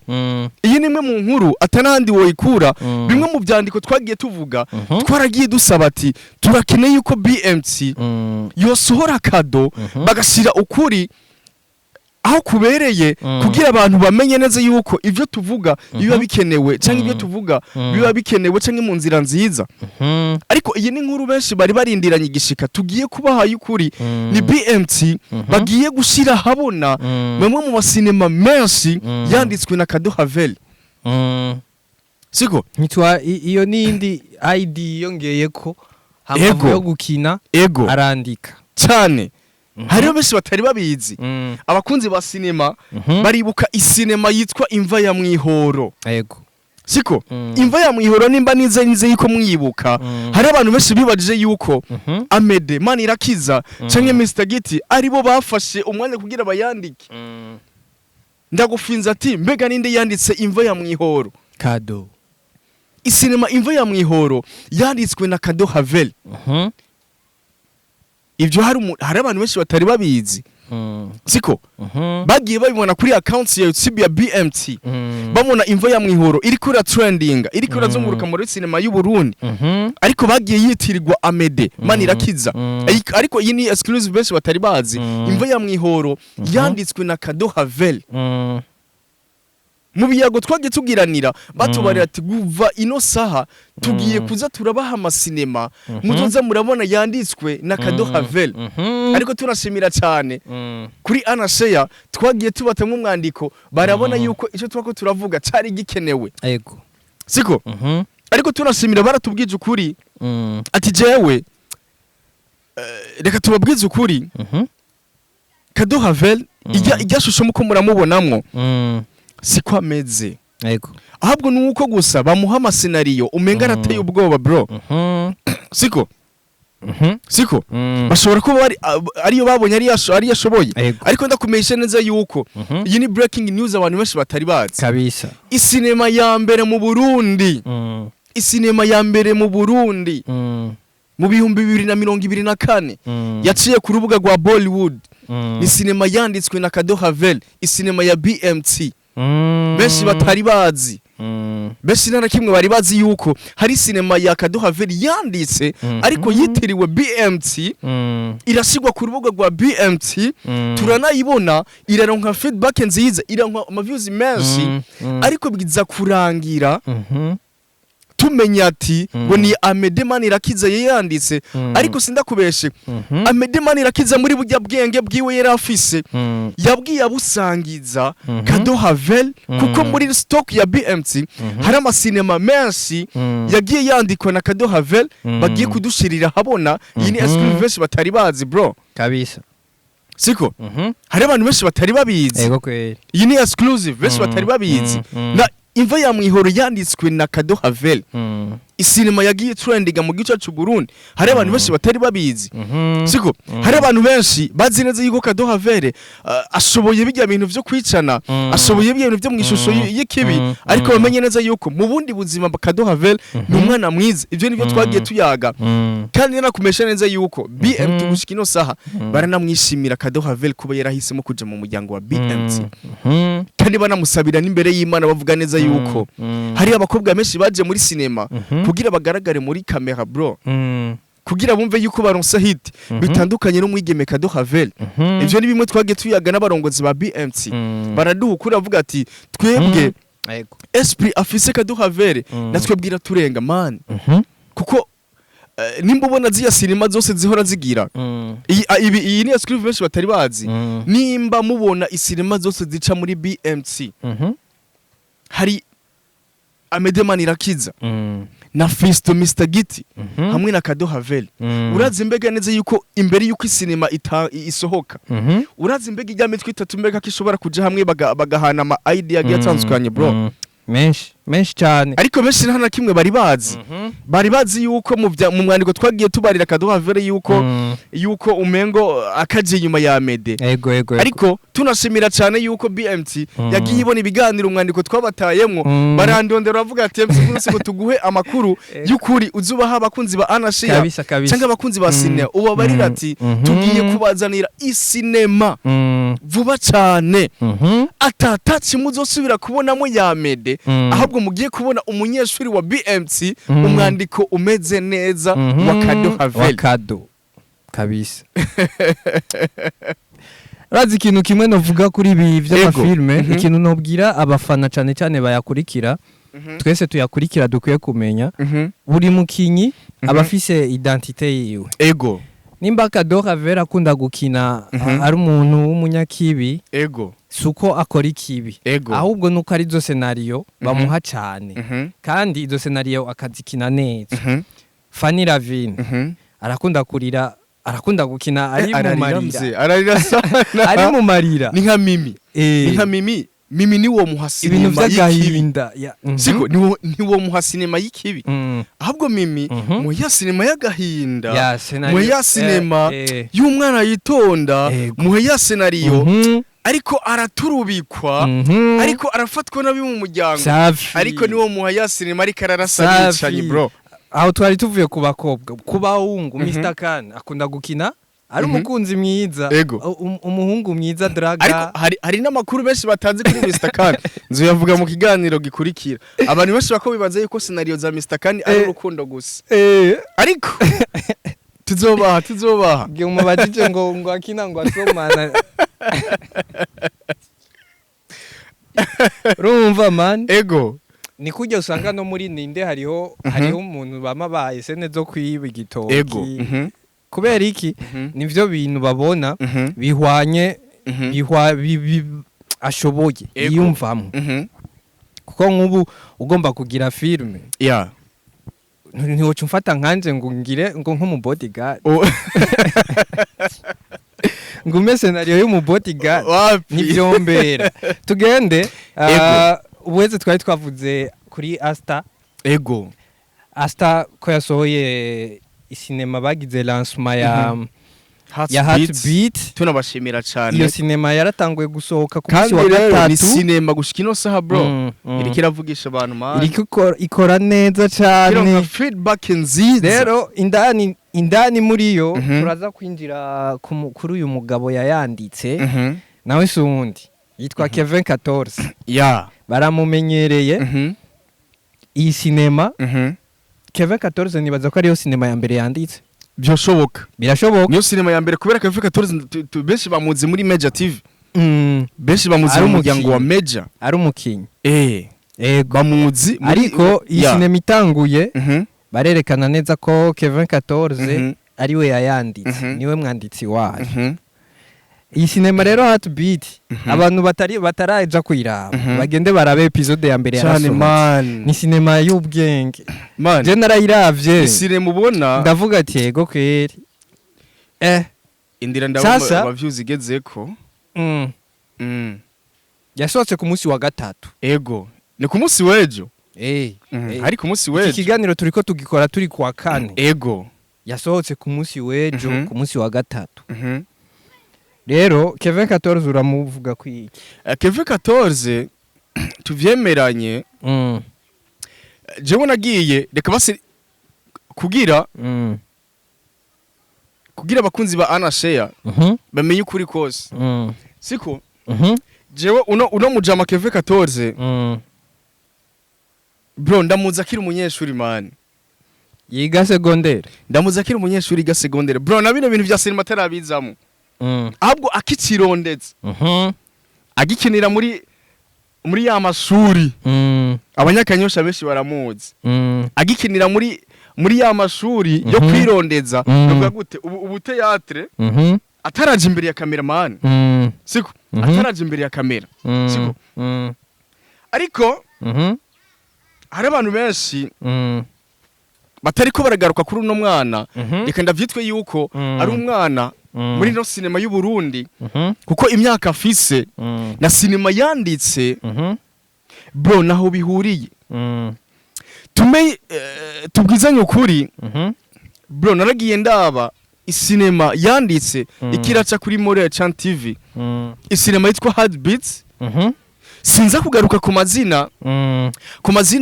Speaker 2: iyi nimwe mu nkuru atanandi woyikura bimwe mu byandiko twagiye tuvuga twaragiye dusaba ati turakeneye yuko BMT yosohora Kado bagashira ukuri aho kubereye kugira abantu bamenye neza yuko ivyo tuvuga biba bikenewe cyangwa ivyo tuvuga biba bikenewe cyangwa mu nzira nziza ariko iyi ni nkuru benshi bari barindiranye igishika tugiye kubaha y'ukuri ni BMT bagiye gushira habona bamwe mu masinema menshi yanditswe na Kado Havel siko
Speaker 3: nitwa iyo nindi ID yongeye ko hamwe yo gukina arandika
Speaker 2: cyane hariho benshi batari babizi abakunzi ba sinema baribuka isinema yitwa Imva ya Mwihoro
Speaker 3: yego
Speaker 2: siko Imva ya Mwihoro nimba nize yuko mwibuka hari abantu benshi bibajije yuko Amede Manirakiza canke Mr Giti aribo bafashe umwanya kugira bayandike ndagufinza ati mbega ninde yanditse Imva ya Mwihoro
Speaker 3: Kado
Speaker 2: isinema Imva ya Mwihoro yanditswe na Kado Havel ibyo hari abantu benshi batari babizi siko bagiye babibona kuri account ya YouTube ya BMT babona Imva ya Mwihoro iri kuri trending iri kuri azunguruka muri sinema y'u Burundi ariko bagiye yitirirwa Amede Manirakiza ariko iyi ni exclusive benshi batari bazi Imva ya Mwihoro yanditswe na Kado Havel mu biyago twagiye tugiranira batubarira ati guva ino saha tugiye kuza turabaha amasinema muzoza murabona yanditswe na Kado Havel ariko tunashimira cyane kuri Anashea twagiye tubatamwe umwandiko barabona yuko icyo twako turavuga cyari gikenewe
Speaker 3: yego
Speaker 2: siko ariko tunashimira baratubwije ukuri ati jewe reka tubabwize ukuri Kado Havel ijya shusho muko muramubonamwo siko ameze
Speaker 3: yego
Speaker 2: ahubwo nuko gusa bamuha amasenariyo umenga arateye ubwoba bro siko siko bashobora kuba ariyo babonye ari yashoboye ariko ndakumesha neza yuko iyi ni breaking news abantu benshi batari bazi
Speaker 3: kabisa
Speaker 2: isinema ya mbere mu Burundi isinema ya mbere mu Burundi mu bihumbi 2024 yaciye ku rubuga rwa Bollywood ni sinema yanditswe na Kado Havel isinema ya BMT benshi batari bazi benshi nta kimwe bari bazi yuko hari sinema ya Kado Havel yanditse ariko yitiriwe BMT irashigwa ku rubuga rwa BMT turanayibona iraronka feedback nziza iranka amaviews menshi ariko bigiza kurangira tumenya ati ngo ni Amede Manirakiza yanditse ariko sindakubeshe Amede Manirakiza muri bujya bwenge bwiwe yari afise yabwiye abusangiza Kado Havel kuko muri stock ya BMT hari amasinema menshi yagiye yandikwa na Kado Havel bagiye kudushirira habona iyi ni exclusive batari bazi bro
Speaker 3: kabisa
Speaker 2: siko hari abantu benshi batari babizi
Speaker 3: yego kweli
Speaker 2: iyi ni exclusive benshi batari babizi na Imva ya Mwihoro yanditswe na Kado Havel isinema yagiye trending mu gice cy'u Burundi hari abantu benshi batari babizi siko hari abantu benshi bazi neza yuko Kado Havel ashoboye bijya bintu byo kwicana ashoboye ibintu byo mu ishusho y'ikibi ariko bamenye neza yuko mu bundi buzima Kado Havel ni umwana mwiza ibyo nibyo twagiye tuyaga kandi nakumesha neza yuko BMT gushika ino saha baranamwishimira Kado Havel kuba yarahisemo kuja mu muryango wa BMT kandi banamusabira n'imbere y'Imana bavuga neza yuko hari abakobwa benshi baje muri sinema kugira bagaragare muri kamera bro kugira bumve yuko baronsa hit bitandukanye no mwigeme Kado Havel ivyo ni bimwe twagiye tuyaga n'abarongozi ba BMT baraduhukura avuga ati twebwe esprit afise Kado Havel natwebwira turenga man kuko nimba ubona ziya sinema zose zihora zigira iyi ni exclusive benshi batari bazi nimba mubona isinema zose zica muri BMC hari Amedemani Irakiza na Fisto Mr Giti hamwe na Kado Havel urazi mbega neza yuko imbere yuko isinema isohoka urazi mbega ijya mitwe itatu mbega kishobora kuja hamwe bagahana ama idea yatanzukanye bro
Speaker 3: menshi cyane
Speaker 2: ariko menshi nta na kimwe bari bazi yuko mu mwandiko twagiye tubarira Kado Havel yuko umengo akaje nyuma ya Mede
Speaker 3: ego
Speaker 2: ariko tunashimira cyane yuko BMT yagiye ibona ibiganiro umwandiko twabatayemwo barandondera bavuga ati MC ngo tuguhe amakuru y'ukuri uzubaha abakunzi ba Anashia cyangwa abakunzi ba Sinema ubabarira ati tugiye kubazanira isinema vuba cyane atataci muzosubira kubonamo ya Mede ahubwo mugiye kubona umunyeshuri wa BMT umwandiko umeze neza wa Kado Havel
Speaker 3: kabisa Razi ikintu kimwe novuga kuri ibi vy'amafilme ikintu nobwira abafana cyane cyane bayakurikira twese tuyakurikira dukwiye kumenya buri mukinyi abafise identité yiwe
Speaker 2: ego
Speaker 3: nimba Kado Havel akunda gukina ari umuntu w'umunyakibi
Speaker 2: ego
Speaker 3: suko akora ikibi ahubwo nuko ari zo scenario bamuha cyane kandi izo scenario akazikina neza Fanny Ravine arakunda kurira arakunda gukina ari mu marira
Speaker 2: ararira sana
Speaker 3: ari mu marira
Speaker 2: ni nka Mimi Mimi ni wo muha sinema
Speaker 3: y'agahinda
Speaker 2: siko ni wo muha sinema y'ikibi ahubwo Mimi mu ya sinema y'agahinda mu ya sinema y'umwana yitonda mu ya scenario ariko araturubikwa ariko arafatwa nabi mu muryango ariko ni wo muha ya sinema ariko ararasa bicanye bro
Speaker 3: aho twari tuvuye ku bakobwa ku bahungu Mr Khan akunda gukina ari umukunzi mwiza umuhungu mwiza draga
Speaker 2: ariko hari n'amakuru benshi batanze kuri Mr Khan nzo yavuga mu kiganiro gikurikira abantu benshi bako bibaza yuko scenario za Mr Khan ari urukundo gusa ariko tuzobaha
Speaker 3: ngiye umubajije ngo akina ngo asomana rumva man
Speaker 2: ego
Speaker 3: ni kujya usanga no muri ninde hariho umuntu bamabaye sene zo kwiba igitoki
Speaker 2: ego
Speaker 3: kubera iki nivyo bintu babona bihwanye ashoboye yumvamo kuko nk'ubu ugomba kugira filme ntiwoca umfata nkanje ngo ngire ngo nk'umu bodyguard ngume scenario y'umu bodyguard nivyombera tugende ubuheze twari twavuze kuri Asta ko yasohoye isinema bagize lancement ya Heartbeat
Speaker 2: tunabashimira cyane
Speaker 3: iyo sinema yaratanguye gusohoka ku munsi wa gatatu
Speaker 2: ni sinema gushikino saha bro iriko iravugisha abantu man
Speaker 3: iriko ikora neza cyane
Speaker 2: feedback nziza
Speaker 3: rero indani muri yo turaza kwinjira kuri uyu mugabo yayanditse nawe sundi yitwa Kevin 14 baramumenyereye iyi sinema Kevin 14 nibaza ko ariyo sinema ya mbere yanditse birashoboka
Speaker 2: niyo sinema ya mbere kubera Kevin 14 benshi bamuzi muri Major TV benshi bamuzi mu muryango wa Major
Speaker 3: ari umukinyi
Speaker 2: bamuzi
Speaker 3: ariko iyi sinema itanguye barerekana neza ko Kevin 14 ari we yayanditse niwe mwanditsi wayo iyi sinema rero Heartbeat abantu bataraja kwiraba bagende barabe episode ya mbere
Speaker 2: yarasohotse
Speaker 3: ni sinema y'ubwenge je narayiravye
Speaker 2: sinema ubona
Speaker 3: ndavuga ati yego kweri
Speaker 2: indira ndabona abaviews igezeko
Speaker 3: yasohotse ku munsi wa gatatu
Speaker 2: ego ni ku munsi wejo hari ku munsi wejo
Speaker 3: iki kiganiro turiko tugikora turi kwa kane
Speaker 2: ego
Speaker 3: yasohotse ku munsi wejo ku munsi wa gatatu rero Kevin 14 uramuvuga kwiki
Speaker 2: Kevin 14 tuvyemeranye jewe nagiye reka basi kugira abakunzi ba Anashia bamenye ukuri kose siko jewe uno mujama Kevin 14 bro ndamuza kiri umunyeshuri man
Speaker 3: yiga secondaire
Speaker 2: ndamuza kiri umunyeshuri yiga secondaire bro na bino bintu vya cinema terabizamo ahubwo akicirondetse agikinira muri ya mashuri abanyakanyosha benshi baramuzi agikinira muri muri ya mashuri yo kwirondeza bavuga gute ubu teatre ataraje imbere ya cameraman siko ataraje imbere ya kamera siko ariko hari abantu benshi batariko baragaruka kuri uno mwana reka ndavyitwe yuko ari umwana muri no sinema y'u Burundi kuko imyaka afise na sinema yanditse bro naho bihuriye tubwizanye ukuri bro naragiye ndaba isinema yanditse ikiraca kuri More Chan TV isinema yitwa Heartbeats sinza kugaruka ku mazina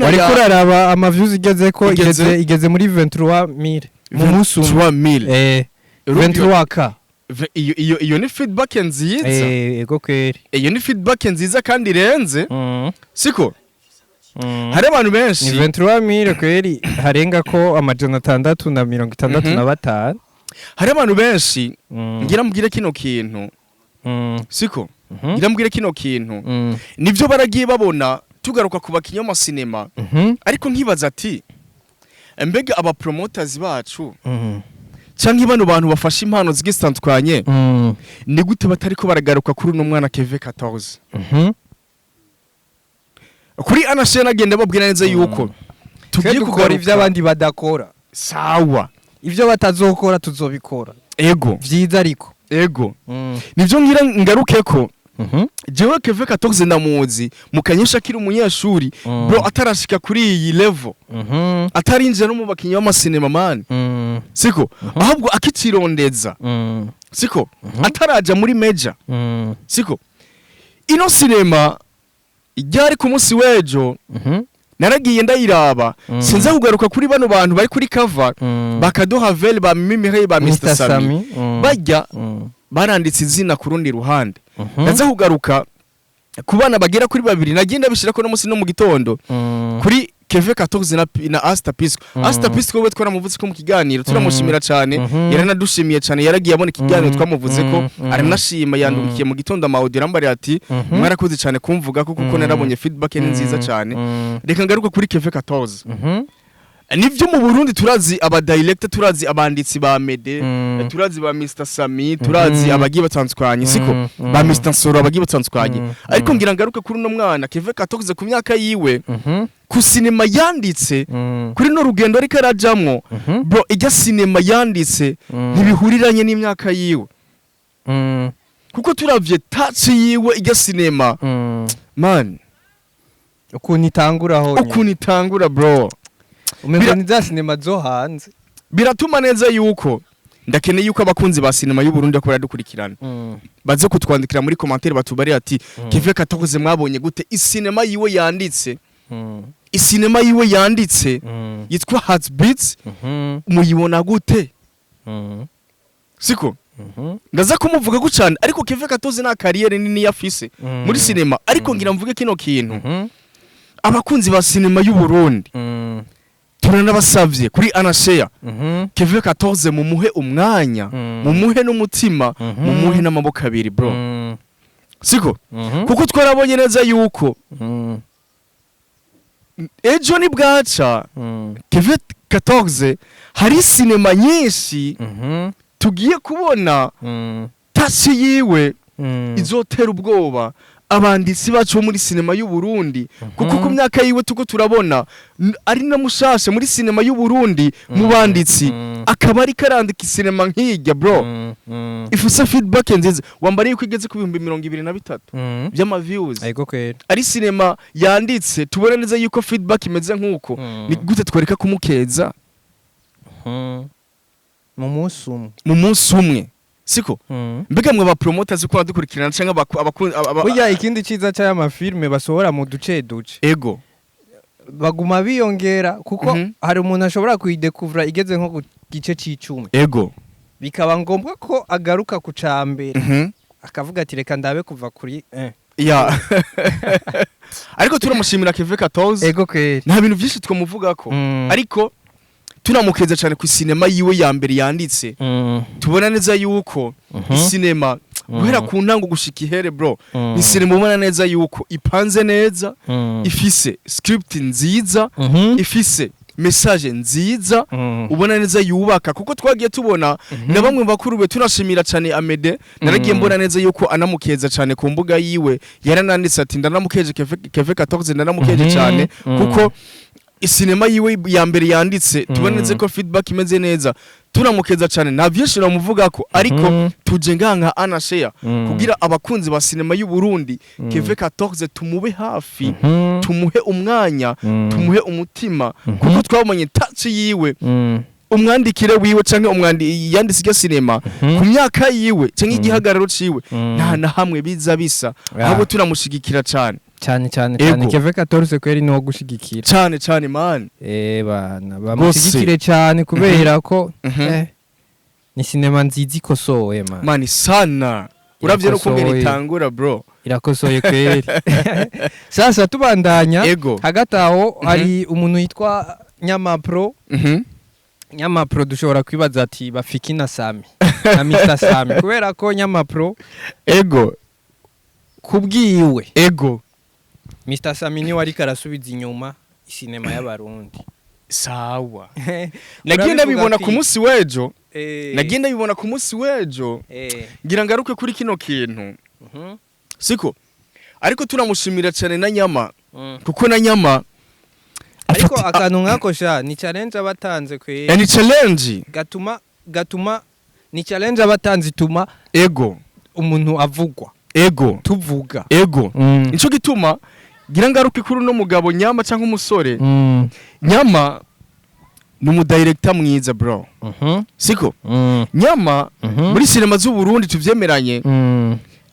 Speaker 3: wari kuraraba amaviews igeze ko igeze muri 23000 mu musu
Speaker 2: 23000
Speaker 3: 23k
Speaker 2: iyo ni feedback nziza
Speaker 3: ego kweri
Speaker 2: iyo ni feedback nziza kandi renze siko hari abantu benshi
Speaker 3: 23000 kweri harenga ko amajana 665
Speaker 2: hari abantu benshi ngira mbwire kino kintu siko ngira mbwire kino kintu nivyo baragiye babona tugaruka ku bakinyoma cinema ariko nkibaza ati mbega aba promoters bacu canke bano bantu bafasha impano zigistantwanye ni gute batariko baragaruka kuri uno mwana Keve 14 kuri anashena agenda babwira neza yuko
Speaker 3: tugiye gukora ivyo abandi badakora
Speaker 2: sawa
Speaker 3: ivyo batazokora tuzobikora
Speaker 2: ego
Speaker 3: vyiza ariko
Speaker 2: ego nivyo ngira ngaruke ko jewe Keve 14 ndamuzi mukanyesha kiri umunyeshuri bro atarashika kuri iyi level atarinje no mu bakinya w'amasinema man siko ahubwo akicirondeza siko ataraja muri major siko ino sinema iryari ku munsi wejo naragiye ndayiraba sinza kugaruka kuri bano bantu bari kuri cover bakadoha vel ba Mimire ba Mr Sami bajya baranditse izina ku rundi ruhande naza kugaruka kubana bagera kuri babiri nagenda bishirako no musi no mu gitondo kuri Keve 14 na Asta Pisco Asta Pisco we twaramuvuze ko mu kiganiro turamushimira cyane yaranadushimiye cyane yaragiye abona ikiganiro twamuvuze ko ari nashima yandukiye mu gitondo amaudio rambari ati mwarakoze cyane kumvuga ko kuko narabonye feedback ni nziza cyane reka ngaruka kuri Keve 14 nivyo mu Burundi turazi aba director turazi abanditsi ba Mede turazi ba Mr Sami turazi abagiye batandukanye siko ba Mr Nsoro abagiye batandukanye ariko ngira ngaruka kuri no mwana Keve 14 ku myaka yiwe ku sinema yanditse kuri no rugendo ariko arajamwo bro ijya sinema yanditse ntibihuriranye n'imyaka yiwe kuko turavye touch yiwe ijya sinema man ukuntu itangura bro
Speaker 3: umeze ni za sinema zo hanze
Speaker 2: biratuma neza yuko ndakeneye yuko abakunzi ba sinema y'u Burundi ko baradukurikirana baze kutwandikira muri commentaire batubari ati Keve 14 mwabonye gute isinema yiwe yanditse isinema yiwe yanditse yitwa Heartbeats muyibona gute siko ndaza kumuvuga ko cyane ariko Keve 14 na career nini yafise muri sinema ariko ngira mvuge kino kintu abakunzi ba sinema y'u Burundi turanabasavye kuri Anashare Keve 14 mumuhe umwanya mumuhe n'umutima mumuhe n'amaboko abiri bro siko kuko twarabonye neza yuko ejo ni bwaca Keve 14 hari sinema nyinshi tugiye kubona tashi yiwe izotera ubwoba abanditsi bacu muri sinema y'u Burundi kuko ku myaka yiwe tuko turabona ari na mushashe muri sinema y'u Burundi mu banditsi akaba ari karandika sinema nk'ijya bro ifuse feedback nziza wambariye yuko igeze ku 2023 by'ama views ari sinema yanditse tubona neza yuko feedback imeze nk'uko ni gute twereka kumukeza
Speaker 3: mu
Speaker 2: munsi umwe siko mbega mwe ba promoters uko badukurikirana cyangwa
Speaker 3: burya ikindi ciza cy'aya mafilme basohora mu duce
Speaker 2: ego
Speaker 3: baguma biyongera kuko hari umuntu ashobora kuyidekuvura igeze nko ku gice c'10
Speaker 2: ego
Speaker 3: bikaba ngombwa ko agaruka ku cambere akavuga ati reka ndabe kuva kuri
Speaker 2: ya ariko turamushimira Keve 14
Speaker 3: ego kweri
Speaker 2: nta bintu byinshi twamuvuga ko ariko tunamukeza cyane ku sinema yiwe ya mbere yanditse tubona neza yuko sinema guhera ku ntango gushika ihere bro ni sinema ubona neza yuko ipanze neza ifise script nziza ifise message nziza ubona neza yubaka kuko twagiye tubona na bamwe bakuru be turashimira cyane Amede naragiye mbona neza yuko anamukeza cyane ku mbuga yiwe yarananditse ati ndanamukeje Keve 14 ndanamukeje cyane kuko isinema yiwe ya mbere yanditse tuboneze ko feedback imeze neza tunamukeza cyane nta byinshi namuvuga ko ariko tuje nganka anashare kugira abakunzi ba sinema y'u Burundi Keve 14 tumube hafi tumuhe umwanya tumuhe umutima kuko twabonye touch yiwe umwandikire wiwe canke umwandi yanditse iryo sinema ku myaka yiwe canke igihagararo ciwe nta na hamwe biza bisa ahubwo turamushigikira cyane
Speaker 3: Keve 14 kweri no gushigikira
Speaker 2: cyane man
Speaker 3: bana bamushigikire cyane kubera ko ni sinema nziza ikosoye
Speaker 2: man sana uravye no kongera itangura bro
Speaker 3: irakosoye kweri sasa tubandanya hagati aho hari umuntu yitwa Nyamapro dushobora kwibaza ati bafiki na Sami na Mr Sami kubera ko Nyamapro kubwiwe Mr Sami ni wari karasubiza inyuma isinema y'abarundi
Speaker 2: sawa nagenda bibona ku munsi wejo ngira ngaruke kuri kino kintu siko ariko tunamushimira cyane na Nyama kuko na Nyama
Speaker 3: ariko akantu nkakosha ni challenge abatanze kwe
Speaker 2: ni challenge
Speaker 3: gatuma ni challenge abatanze ituma umuntu avugwa tuvuga nico gituma gira ngaruke kuri no mugabo Nyama cyangwa umusore Nyama ni umudirector mwiza bro siko Nyama muri sinema z'u Burundi tuvyemeranye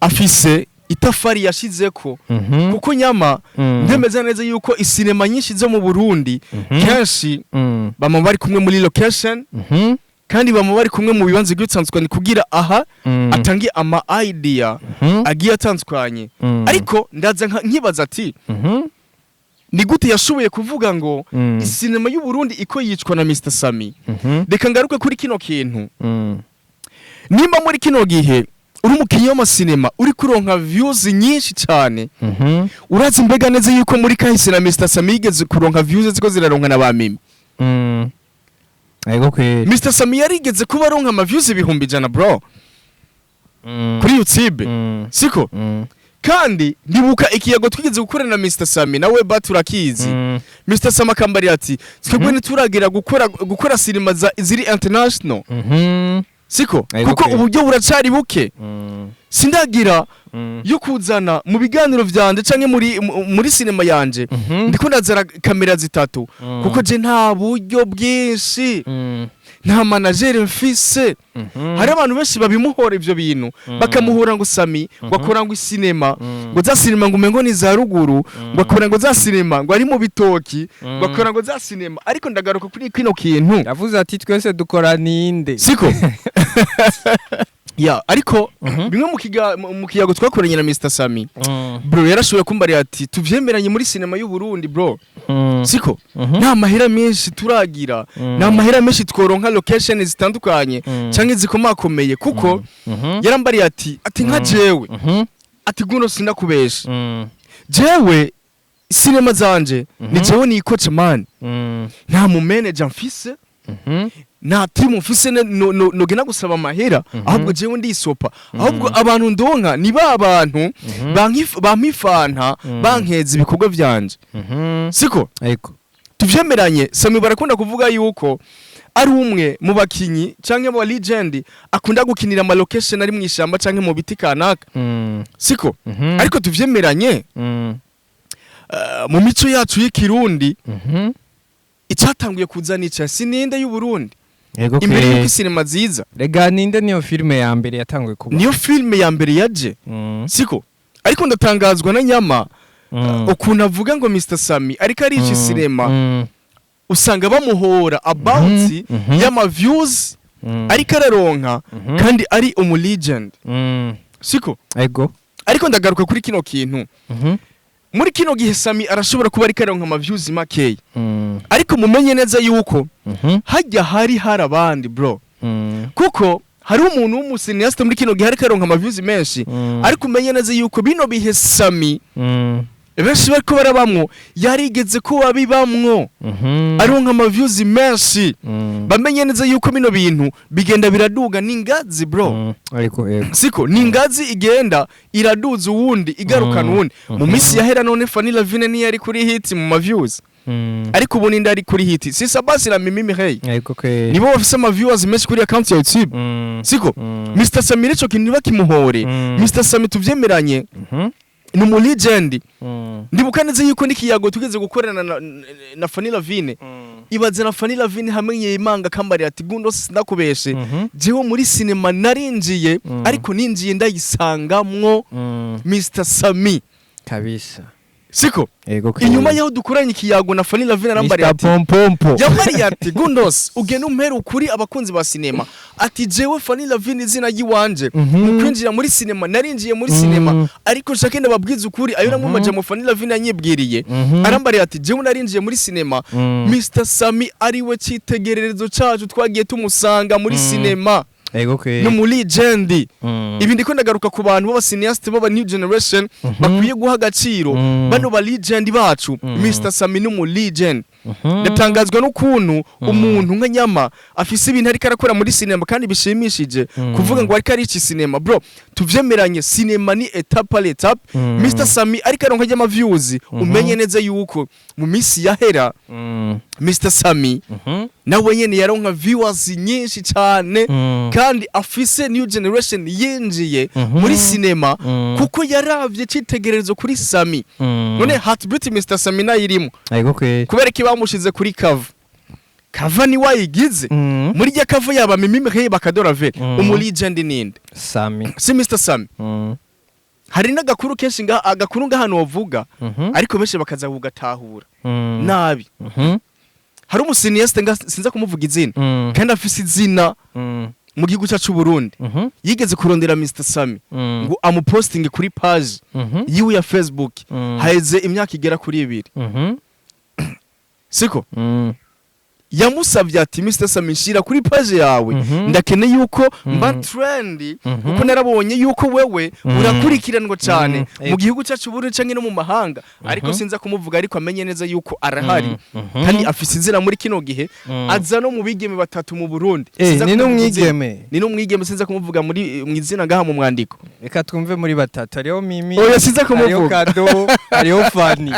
Speaker 3: afise itafari yashizeko kuko Nyama ndemeza neza yuko isinema nyinshi zo mu Burundi kenshi bama bari kumwe muri location kandi bama bari kumwe mu bibanze by'utsanzwe kugira aha atangiye ama idea agiye atanzwanye ariko ndaza nkibaza ati ni gute yashoboye kuvuga ngo isinema y'u Burundi iko yicwa na Mr Sami reka ngaruke kuri kino kintu nimba muri kino gihe uri umukinyi w'amasinema uri kuronka views nyinshi cyane urazi mbega neza yuko muri kahise na Mr Sami yigeze kuronka views ziko ziraronka na ba Mimi Mr Sami yarigeze kuba aronka ama views ibihumbi 100 bro kuri YouTube siko kandi ndibuka ikiyago twigeze gukorana na Mr Sami nawe baturakizi Mr Sami akambari ati twebwe ntituragira gukora sinema ziri international siko kuko uburyo buracari buke sindagira yo kuzana mu biganiro vyanje canke muri sinema yanje ndiko ndazara kamera zitatu kuko je nta buryo bwinshi nta manager mfise hari abantu benshi babimuhora ivyo bintu bakamuhora ngo Sami wakora ngo isinema ngo za sinema ngo umengo ni za ruguru wakora ngo za sinema ngo ari mu bitoki wakora ngo za sinema ariko ndagaruka kuri kino kintu yavuze ati twese dukora ninde
Speaker 2: siko ariko bimwe mu kiyago twakoranye na Mr Sami bro yarashoboye kumbari ati tuvyemeranye muri sinema y'u Burundi bro siko nta mahera menshi turagira nta mahera menshi tworonka location zitandukanye canke zikomakomeye kuko yarambari ati nka jewe ati guno sindakubesha jewe sinema zanje ni jewe ni coach man nta mu manager mfise na team mfise no gena gusaba mahera ahubwo jewe ndisopa ahubwo abantu ndonka ni ba bantu bampifanta bankeza ibikorwa vyanje siko tuvyemeranye Sami barakunda kuvuga yuko ari umwe mu bakinyi canke mu legend akunda gukinira ama location ari mu ishamba canke mu biti kanaka siko ariko tuvyemeranye mu mico yacu y'ikirundi icyatanguye kuzana ica sininde y'u Burundi imbere y'uko sinema ziza
Speaker 3: rega ninde niyo filme ya mbere yatanguye kuba
Speaker 2: niyo filme ya mbere yaje siko ariko ndatangazwa na Nyama ukuntu avuga ngo Mr Sami ariko ari iki sinema usanga bamuhora about y'ama views ariko araronka kandi ari umu legend siko ariko ndagaruka kuri kino kintu muri kino gihe Sami arashobora kuba ari karonka ama views makeyi ariko mumenye neza yuko hajya hari harabandi bro kuko hari umuntu w'umusineaste muri kino gihe ari karonka ama views menshi ariko umenye neza yuko bino bihe Sami benshi bariko barabamwo yarigeze ko babibamwo aronka ama views menshi bamenye neza yuko bino bintu bigenda biraduga n'ingazi bro
Speaker 3: ariko
Speaker 2: siko n'ingazi igenda iraduza uwundi igarukana uwundi mu misi yahera none Fanny Lavine ni yari kuri hit mu ma views ariko ubu ninde ari kuri hit si Sabasi na Mimi Mireille nibo bafise ama viewers menshi kuri account ya YouTube siko Mr Samire cyo kintu bakimuhore Mr Sami tuvyemeranye ni mu legend ndibuka neza yuko nikiyago tugeze gukorana na Fanny Lavine ibaze na Fanny Lavine hamenye imanga kambari ati gundo sindakubeshe jewe muri cinema narinjiye ariko ninjiye ndayisangamwo Mr Sami
Speaker 3: kabisa
Speaker 2: siko inyuma yaho dukoranye ikiyago na Fanny Lavine arambari ati yambari ati gundos ugena umpera ukuri abakunzi ba cinema ati jewe Fanny Lavine izina yiwanje mu kwinjira muri cinema narinjiye muri cinema ariko shake ndababwiza ukuri ayo namwe majamo Fanny Lavine anyibwiriye arambari ati jewe narinjiye muri cinema Mr Sami ariwe citegererezo cacu twagiye tumusanga muri cinema no muri legend ibi ndiko ndagaruka ku bantu baba cineaste baba new generation bakwiye guha agaciro bano ba legend bacu Mr Sami no muri legend natangazwa n'ukuntu umuntu nka Nyama afise ibintu ariko arakora muri cinema kandi bishimishije kuvuga ngo ariko ari iki cinema bro tuvyemeranye cinema ni etape à l'étape Mr Sami ariko aronka y'ama views umenye neza yuko mu misi yahera Mr Sami nawe nyene yaronka viewers nyinshi cyane kandi afise new generation yinjiye muri cinema kuko yaravye citegererezo kuri Sami none Heartbeat Mr Sami nayirimo kubera ki bamushize kuri Kava ni wayigize muri ya Kava yaba Mimi Mireille bakadora ve umu legend ninde
Speaker 3: Sami
Speaker 2: si Mr Sami hari n'agakuru kenshi agakuru ngahano wavuga ariko benshi bakaza kugatahura nabi hari umusiniyeste sinza kumuvuga izina kandi afise izina mu gihugu cyacu Burundi yigeze kurondera Mr Sami ngo amuposting kuri page yiwe ya Facebook haize imyaka igera kuri 2 siko yamusabye ati Mr Sami shira kuri page yawe ndakeneye yuko mba trend kuko narabonye yuko wewe urakurikiranwa cyane mu gihugu cyacu Burundi canke no mu mahanga ariko sinza kumuvuga ariko amenye neza yuko arahari kandi afise izina muri kino gihe aza no mu bigeme batatu mu Burundi
Speaker 3: ni
Speaker 2: no mwigeme sinza kumuvuga muri mwizina ngaha mu mwandiko
Speaker 3: reka twumve muri batatu ariyo Mimi
Speaker 2: oya sinza kumuvuga
Speaker 3: ariyo Kado ariyo Fanny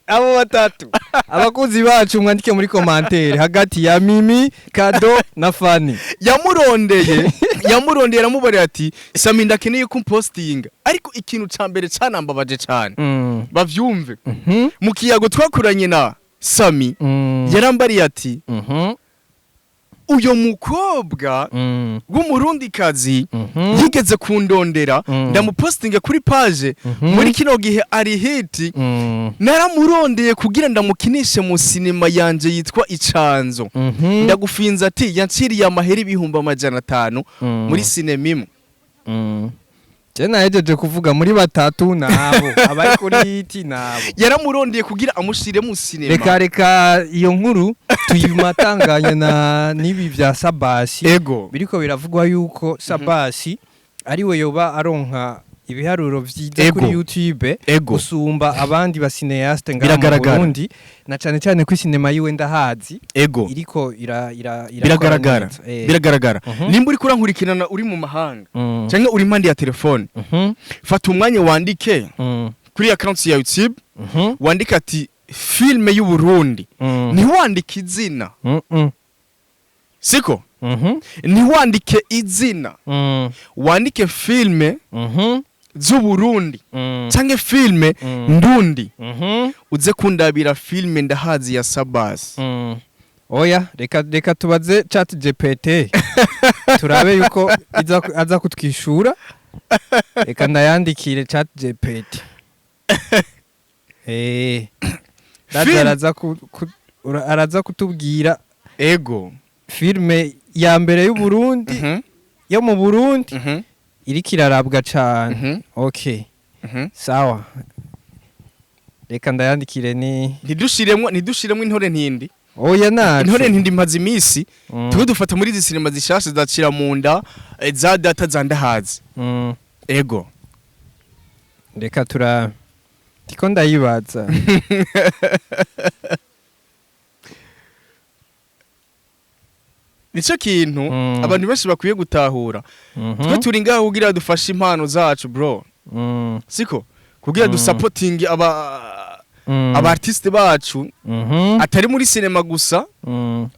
Speaker 3: abo batatu abakunzi bacu mwandike muri commentaire hagati ya Mimi Kado na Fanny yamurondeye aramubara ati Sami ndakeneye kumpostinga ariko ikintu cambere canambabaje cyane bavyumve mu kiyago twakuranye na Sami yarambari ati uyo mukobwa w'umurundi kazi yigeze kundondera ndamupostinga kuri page muri kino gihe ari hit naramurondeye kugira ndamukinishe mu cinema yanje yitwa Icanzo ndagufinza ati yanciriye amahera 500 muri cinema imwe Jena yejeje kuvuga muri batatu nabo abari kuri hiti nabo
Speaker 2: yaramurondeye kugira amushire mu cinema
Speaker 3: reka iyo nkuru tuyimatanganya na nibi vya Sabasi biriko biravugwa yuko Sabasi ari we yoba aronka ibiharuro vyiza kuri YouTube gusumba abandi ba cineaste ngaho mu Burundi na cyane cyane ku cinema yiwe ndahazi iriko
Speaker 2: biragaragara nimba uri kurankurikirana uri mu mahanga cyangwa uri impande ya telefone fata umwanya wandike kuri account ya YouTube wandika ati filme y'u Burundi ni wandika izina siko ni wandike izina wandike filme z'u Burundi canke filme ndundi uze kundabira filme ndahazi ya Sabasi
Speaker 3: oya reka tubaze ChatGPT turabe yuko aza kutwishura reka ndayandikire ChatGPT araza kutubwira filme ya mbere y'u Burundi yo mu Burundi iriko irarabwa cyane okay sawa reka ndayandikire ni
Speaker 2: ntidushiremo intore ntindi
Speaker 3: oya nacu
Speaker 2: intore ntindi mpaze imisi tuwe dufata muri izi sinema zishashe zacira mu nda za data zandahazi
Speaker 3: reka tiko ndayibaza
Speaker 2: nico kintu abantu benshi bakwiye gutahura twe turi ngaho kugira dufashe impano zacu bro siko kugira dusupporting aba artiste bacu atari muri cinema gusa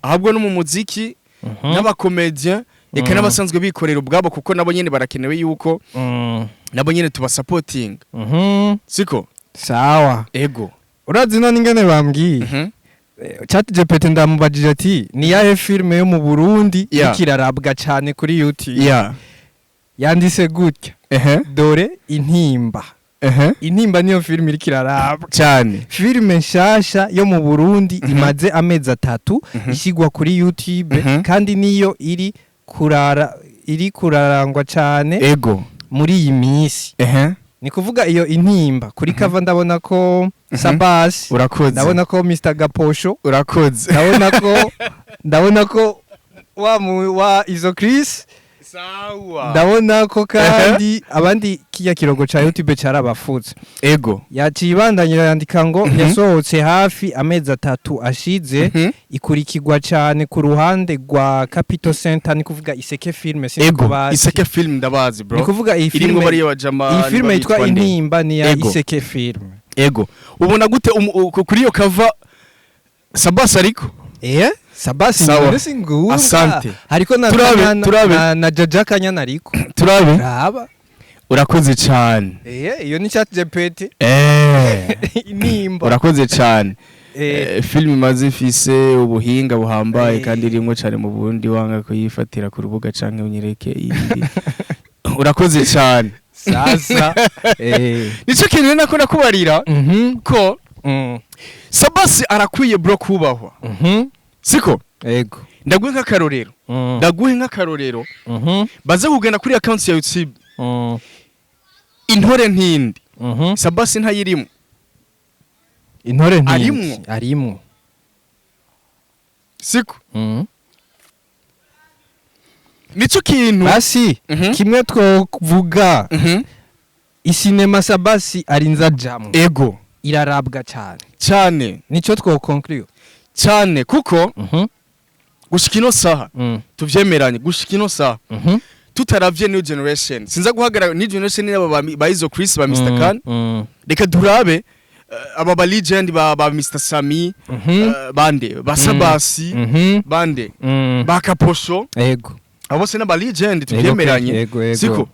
Speaker 2: ahubwo no mu muziki n'abakomedian eka n'abasanzwe bikorera ubwabo kuko nabo nyene barakenewe yuko nabo nyene tubasupporting siko
Speaker 3: sawa
Speaker 2: ego
Speaker 3: urazi none ingene bambwiye ChatGPT ndamubajije ati ni yahe filme yo mu Burundi ikirarabwa cyane kuri YouTube yandise gutya dore intimba intimba niyo filme iri kirarabwa
Speaker 2: cyane
Speaker 3: filme nshasha yo mu Burundi imaze amezi 3 ishigwa kuri YouTube kandi niyo iri kurarangwa cyane
Speaker 2: ego
Speaker 3: muri iyi minsi ni kuvuga iyo intimba kuri cover ndabona ko Sabas
Speaker 2: urakoze
Speaker 3: ndabona ko Mr Gaposho
Speaker 2: urakoze
Speaker 3: ndabona ko wa Izo Chris
Speaker 2: sawa
Speaker 3: ndabona ko kandi abandi kiya kirogo cha YouTube cyarabafutse
Speaker 2: ego
Speaker 3: yakibandanyira yandika ngo yasohotse hafi amezi 3 ashize ikurikirwa cyane ku ruhande rwa Capital Center ni kuvuga Iseke Film
Speaker 2: Iseke Film ndabazi bro
Speaker 3: ni kuvuga iyi filme yitwa Intimba ni ya Iseke Film
Speaker 2: ego ubona gute kuri iyo cover Sabas ariko
Speaker 3: Sabasi ndetse ngura
Speaker 2: asante
Speaker 3: hariko na Jaja Kanyana ariko
Speaker 2: turabe
Speaker 3: raba
Speaker 2: urakoze cyane
Speaker 3: iyo ni ChatGPT nimba
Speaker 2: urakoze cyane film maze ifise ubuhinga buhambaye kandi rimwe cyane mu Burundi wanga ko yifatira ku rubuga canke unyereke indi urakoze cyane
Speaker 3: sasa
Speaker 2: nico kintu nako nakubarira ko Sabasi arakwiye bro kubahwa siko
Speaker 3: ego
Speaker 2: ndaguhe nk'akarorero baze kugenda kuri account ya YouTube intore ntindi Sabasi ntayirimo
Speaker 3: intore ntindi arimo
Speaker 2: siko nico kintu
Speaker 3: basi kimwe twovuga isinema Sabasi arinza jamu
Speaker 2: ego
Speaker 3: irarabwa cyane nico twoconclure
Speaker 2: cyane kuko gushika ino saha tuvyemeranye gushika ino saha tutaravye new generation sinza guhagarara new generation n'aba ba Izo Chris ba Mr Kan reka durabe aba ba legend ba Mr Sami bande ba Sabasi bande ba Kaposho
Speaker 3: ego
Speaker 2: abo se n'aba legend tuvyemeranye siko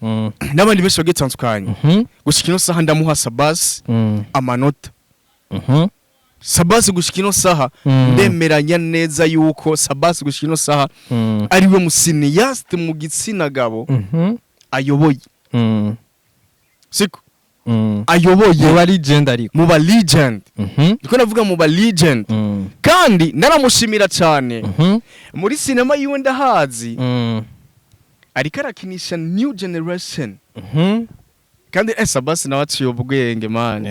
Speaker 2: n'abandi benshi bagitandukanye gushika ino saha ndamuha Sabasi amanota Sabasi gushika ino saha ndemeranya neza yuko Sabasi gushika ino saha ari we musiniyaste mu gitsina gabo ayoboye siko ayoboye
Speaker 3: mu ba legend ariko
Speaker 2: mu ba legend ndiko navuga mu ba legend kandi naramushimira cyane muri cinema yiwe ndahazi ariko arakinisha new generation kandi Sabasi nawe aciye ubwenge man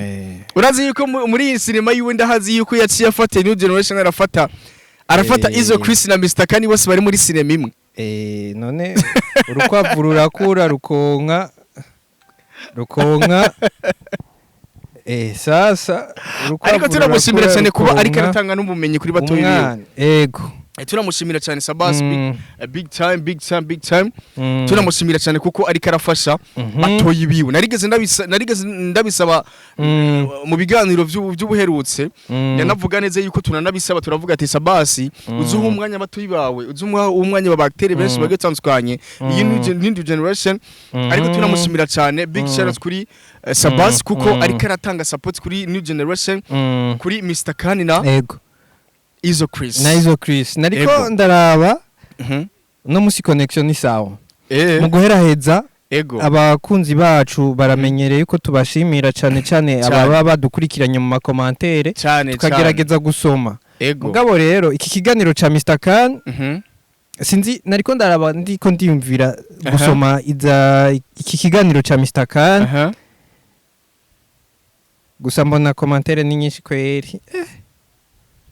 Speaker 2: urazi yuko muri iyi cinema yiwe ndahazi yuko yaciye afata new generation arafata Izo Chris na Mr Kani bose bari muri cinema imwe
Speaker 3: none urukwavu rurakura rukonka sasa
Speaker 2: ariko turamushimira cyane kuba ariko aratanga n'ubumenyi kuri batoyi
Speaker 3: ego
Speaker 2: turamushimira cyane Sabasi big time turamushimira cyane kuko ariko arafasha batoyi biwe narigeze ndabisaba mu biganiro by'ubuherutse yanavuga neza yuko tunanabisaba turavuga ati Sabasi uzuha umwanya batoyi bawe uzuha umwanya babaktere benshi bagatandukanye iyi new generation ariko turamushimira cyane big shout kuri Sabasi kuko ariko aratanga support kuri new generation kuri Mr Kani na
Speaker 3: ego
Speaker 2: Izo Chris
Speaker 3: na Izo Chris nariko ndaraba no musi connection ni sawa mu guheraheza abakunzi bacu baramenyereye ko tubashimira cyane ababa badukurikiranye mu makomantere tukagerageza gusoma mugabo rero iki kiganiro ca Mr Kan sinzi nariko ndaraba ndiko ndiyumvira gusoma iki kiganiro ca Mr Kan gusa mbona komantere ni nyinshi kweri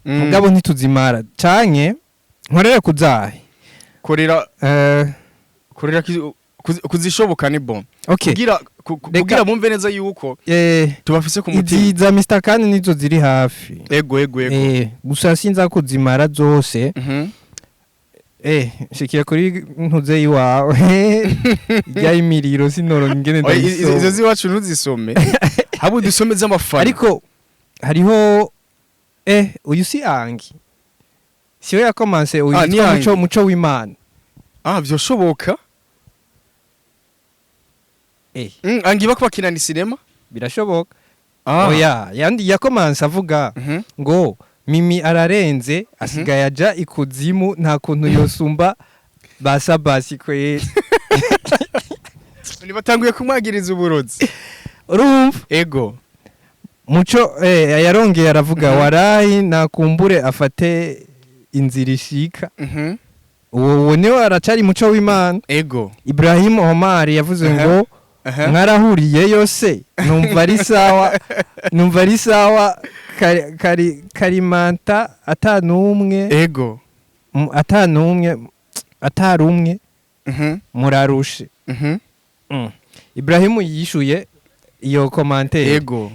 Speaker 3: mugabo ntituzimara canke nkorera kuzahe
Speaker 2: korera kuzishoboka ni bon
Speaker 3: okay.
Speaker 2: kugira bumve neza yuko tubafise ku mutima
Speaker 3: izi za Mr Khan nizo ziri hafi
Speaker 2: ego
Speaker 3: gusa sinza kuzimara zose shikiye kuri ntuze iwawe ya imiriro sinoro ngene
Speaker 2: ndayisoma izo ziwacu ntuzisome habo dusome z'amafana
Speaker 3: ariko hariho uyu si Angi siwe yakomanse uyu muco w'Imana
Speaker 2: vyoshoboka Angi bakubakina ni sinema
Speaker 3: birashoboka oya yandi yakomanse avuga ngo Mimi ararenze asigaye aja ikuzimu nta kuntu yosumba basabasi kwe
Speaker 2: nibatanguye kumwagiriza uburozi
Speaker 3: urumva
Speaker 2: ego
Speaker 3: muco yarongeye aravuga warayi nakumbure afate inzira ishika uwo niwe aracari muco w'Imana
Speaker 2: ego
Speaker 3: Ibrahim Omar yavuze ngo mwarahuriye yose numva ari sawa karimanta atanumwe
Speaker 2: ego
Speaker 3: atarumwe murarushe Ibrahimu yishuye iyo commentaire
Speaker 2: ego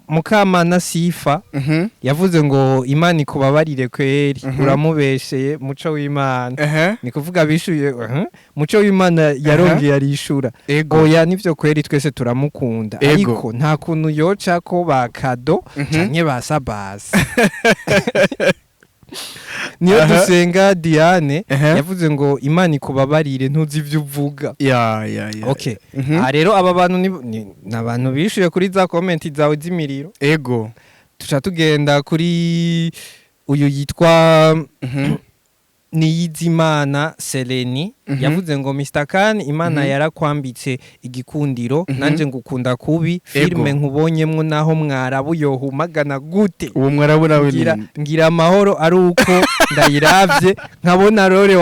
Speaker 3: mukama na Sifa yavuze ngo Imana ikubabarire kweri uramubesheye muco w'Imana ni kuvuga bishuye muco w'Imana yarongeye arishura oya nivyo kweri twese turamukunda ariko nta kuntu yoca ko bakado canke basabase niyo dusenga Diane yavuze ngo Imana ikubabarire ntuzi ivyo uvuga okay rero aba bantu ni abantu bishuye kuri za comment zawe z'imiriro
Speaker 2: ego
Speaker 3: tuca tugenda kuri uyu yitwa Niyizimana Seleni yavuze ngo Mr Khan Imana yarakwambitse igikundiro nanje ngukunda kubi filme nkubonyemwo naho mwarabu yohumagana gute
Speaker 2: uwo mwarabu nawe
Speaker 3: ngira amahoro ari uko ndayiravye nkabona rore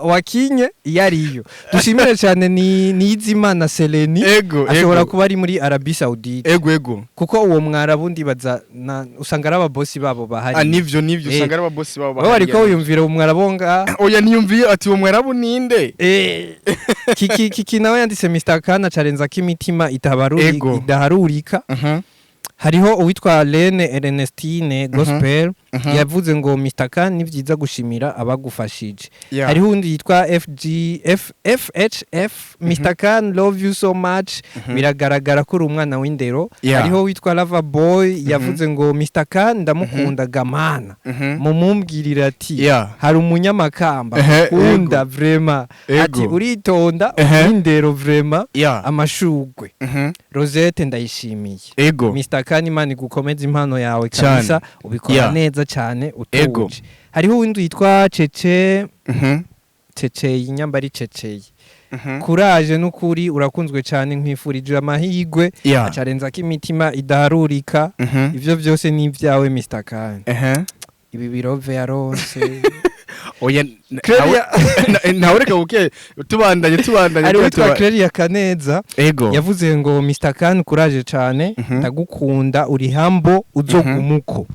Speaker 3: wakinye yariyo dushimire cyane Niyizimana Seleni ashobora kuba ari muri Arabie Saoudite
Speaker 2: ego
Speaker 3: kuko uwo mwarabu ndibaza usanga ari ababosi babo bahari
Speaker 2: nivyo usanga ari ababosi babo
Speaker 3: bahari ariko uyumvira umwarabonga
Speaker 2: oya niyumviye ati uwo mwarabu ninde
Speaker 3: kiki nawe yanditse Mr Khan acarenza k'imitima idaharurika hariho uwitwa Lene Ernestine Gospel yavuze ngo Mr Khan ni byiza gushimira abagufashije hariho undi yitwa FHF Mr Khan love you so much biragaragara ko uri umwana w'indero hariho witwa Lava Boy yavuze ngo Mr Khan ndamukunda gamana mumumbwirira ati hari umunyamakamba ukunda vrema ati uritonda indero vrema amashugwe Rosette ndayishimiye Mr Khan Imana gukomeza impano yawe kabisa ubikora neza cyane utuje hariho undi yitwa Cece inyambari Cece kuraje n'ukuri urakunzwe cyane nkwifurije amahigwe acarenza k'imitima idaharurika ivyo byose ni ibyawe Mr Khan ibi birove yaronse
Speaker 2: oya nawe reka buke tubandanye
Speaker 3: ari witwa Clelia Kaneza yavuze ngo Mr Khan kuraje cyane ndagukunda uri hambo uzogumuko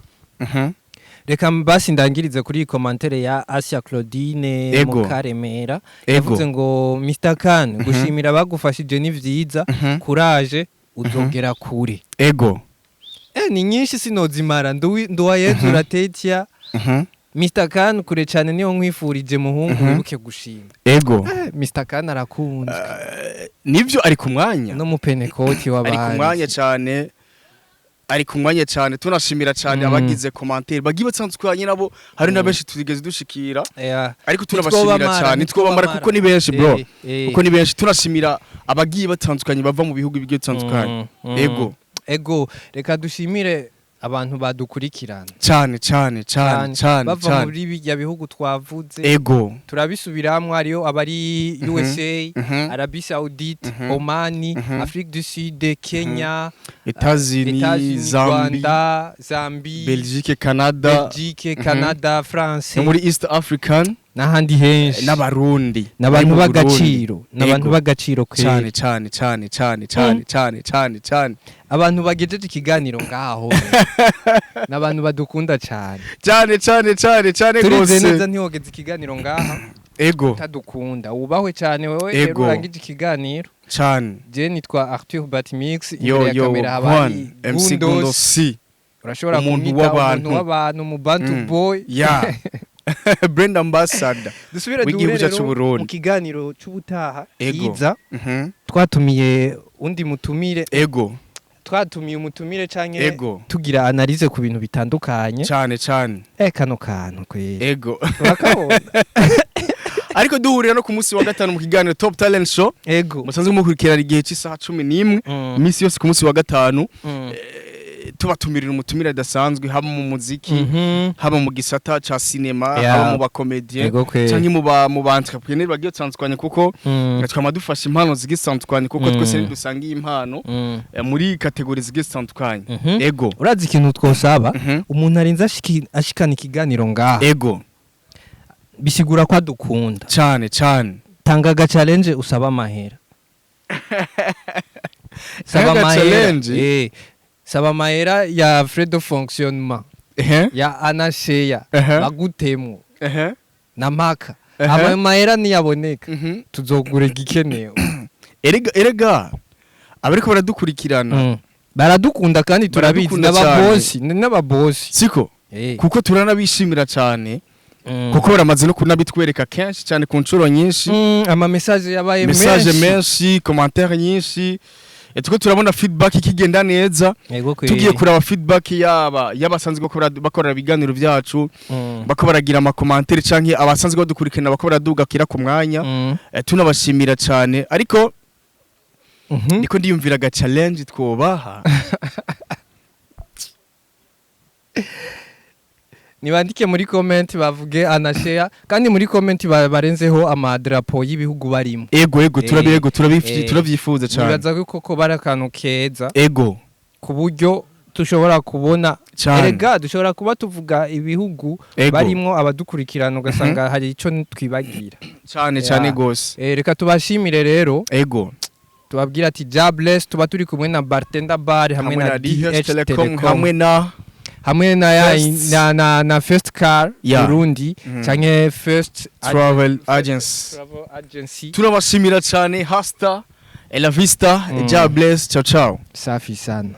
Speaker 3: reka basi ndangirize kuri commentaire ya Asia Claudine Mukaremera yavuze ngo Mr Khan gushimira bagufashije ni vyiza kuraje uzogera kure ni nyinshi sinozimara nduwayezu ratetia Mr Khan kure cyane niyo nkwifurije muhungu wibuke gushima Mr Khan arakunze
Speaker 2: nivyo ari ku mwanya
Speaker 3: no mu Pentecote w'abandi
Speaker 2: ari ku mwanya cyane ari ku mwanya cyane tunashimira cyane abagize commentaire bagiye batsanzukanye nabo hari na benshi tugeze dushikira ariko turabashimira cyane twobamara kuko ni benshi bro kuko ni benshi turashimira abagiye batandukanye bava mu bihugu bigiye bitandukanye
Speaker 3: ego reka dushimire abantu badukurikirana
Speaker 2: cyane
Speaker 3: bava muri bijya bihugu twavuze turabisubiramwe ariyo abari USA Arabie Saoudite Oman Afrique du Sud Kenya
Speaker 2: États-Unis
Speaker 3: Zambie
Speaker 2: Belgique Canada
Speaker 3: France
Speaker 2: muri East African
Speaker 3: n'ahandi henshi
Speaker 2: n'abarundi
Speaker 3: n'abantu b'agaciro
Speaker 2: cyane
Speaker 3: abantu bagejeje ikiganiro ngaho n'abantu badukunda cyane
Speaker 2: gose
Speaker 3: turize neza ntihogeze ikiganiro ngaha
Speaker 2: ego
Speaker 3: utadukunda wubahwe cyane wewe rero urangije ikiganiro
Speaker 2: cyane
Speaker 3: je nitwa Arthur Batmix
Speaker 2: imbere ya kamera
Speaker 3: habari
Speaker 2: MC Gundosi
Speaker 3: urashobora kumwita umuntu w'abantu mu Bantu Boy
Speaker 2: brand ambassador
Speaker 3: dusubire duhere mu kiganiro cy'ubutaha yiza twatumiye undi mutumire twatumiye umutumire canke tugira analyse ku bintu bitandukanye
Speaker 2: cyane
Speaker 3: kano kantu kwe
Speaker 2: urakabona ariko duhurira no ku munsi wa gatanu mu kiganiro Top Talent Show musanzwe mukurikira igihe cy'isaha 11 iminsi yose ku munsi wa gatanu tubatumirira umutumire adasanzwe haba mu muziki haba mu gisata ca cinema haba mu bakomedie canke mu bantrepreneur bagiye tsanzukanye kuko twama dufasha impano zigisantukanye kuko twese dusangiye impano muri kategori zigisantukanye
Speaker 3: urazi ikintu twosaba umuntu arinze ashikana ikiganiro ngaha bisigura ko adukunda
Speaker 2: cyane
Speaker 3: tanga ga challenge usaba amahera saba mahera ya frais de fonctionnement ya anasheya bagutemo na maka ama mahera niyaboneka tuzogura igikenewe
Speaker 2: erega abariko baradukurikirana
Speaker 3: baradukunda kandi turabizi n'ababosi
Speaker 2: siko kuko turanabishimira cyane kuko baramaze no kunabitwereka kenshi cyane ku ncuro nyinshi
Speaker 3: ama message yabaye
Speaker 2: menshi commentaire nyinshi tuko turabona feedback ikigenda neza tugiye kuraba feedback yabasanzwe bakora ibiganiro byacu bako baragira ama commentaire canke abasanzwe badukurikirana bako baraduga kira ku mwanya tunabashimira cyane ariko niko ndiyumvira ga challenge twobaha
Speaker 3: nibandike muri comment bavuge anashare kandi muri comment barenzeho amadrapo y'ibihugu barimo
Speaker 2: ego turabyifuza cyane
Speaker 3: nibaza ko barakantu keza ku buryo tushobora kubona erega dushobora kuba tuvuga ibihugu barimo abadukurikirana ugasanga hari ico twibagira
Speaker 2: cyane gose
Speaker 3: reka tubashimire rero tubabwira ati jobless tuba turi kumwe na Bartender Bar hamwe na DH Telecom hamwe na First Car Burundi canke First
Speaker 2: Travel Agency turabashimira cyane hasta la vista jobless ciao
Speaker 3: safi sana.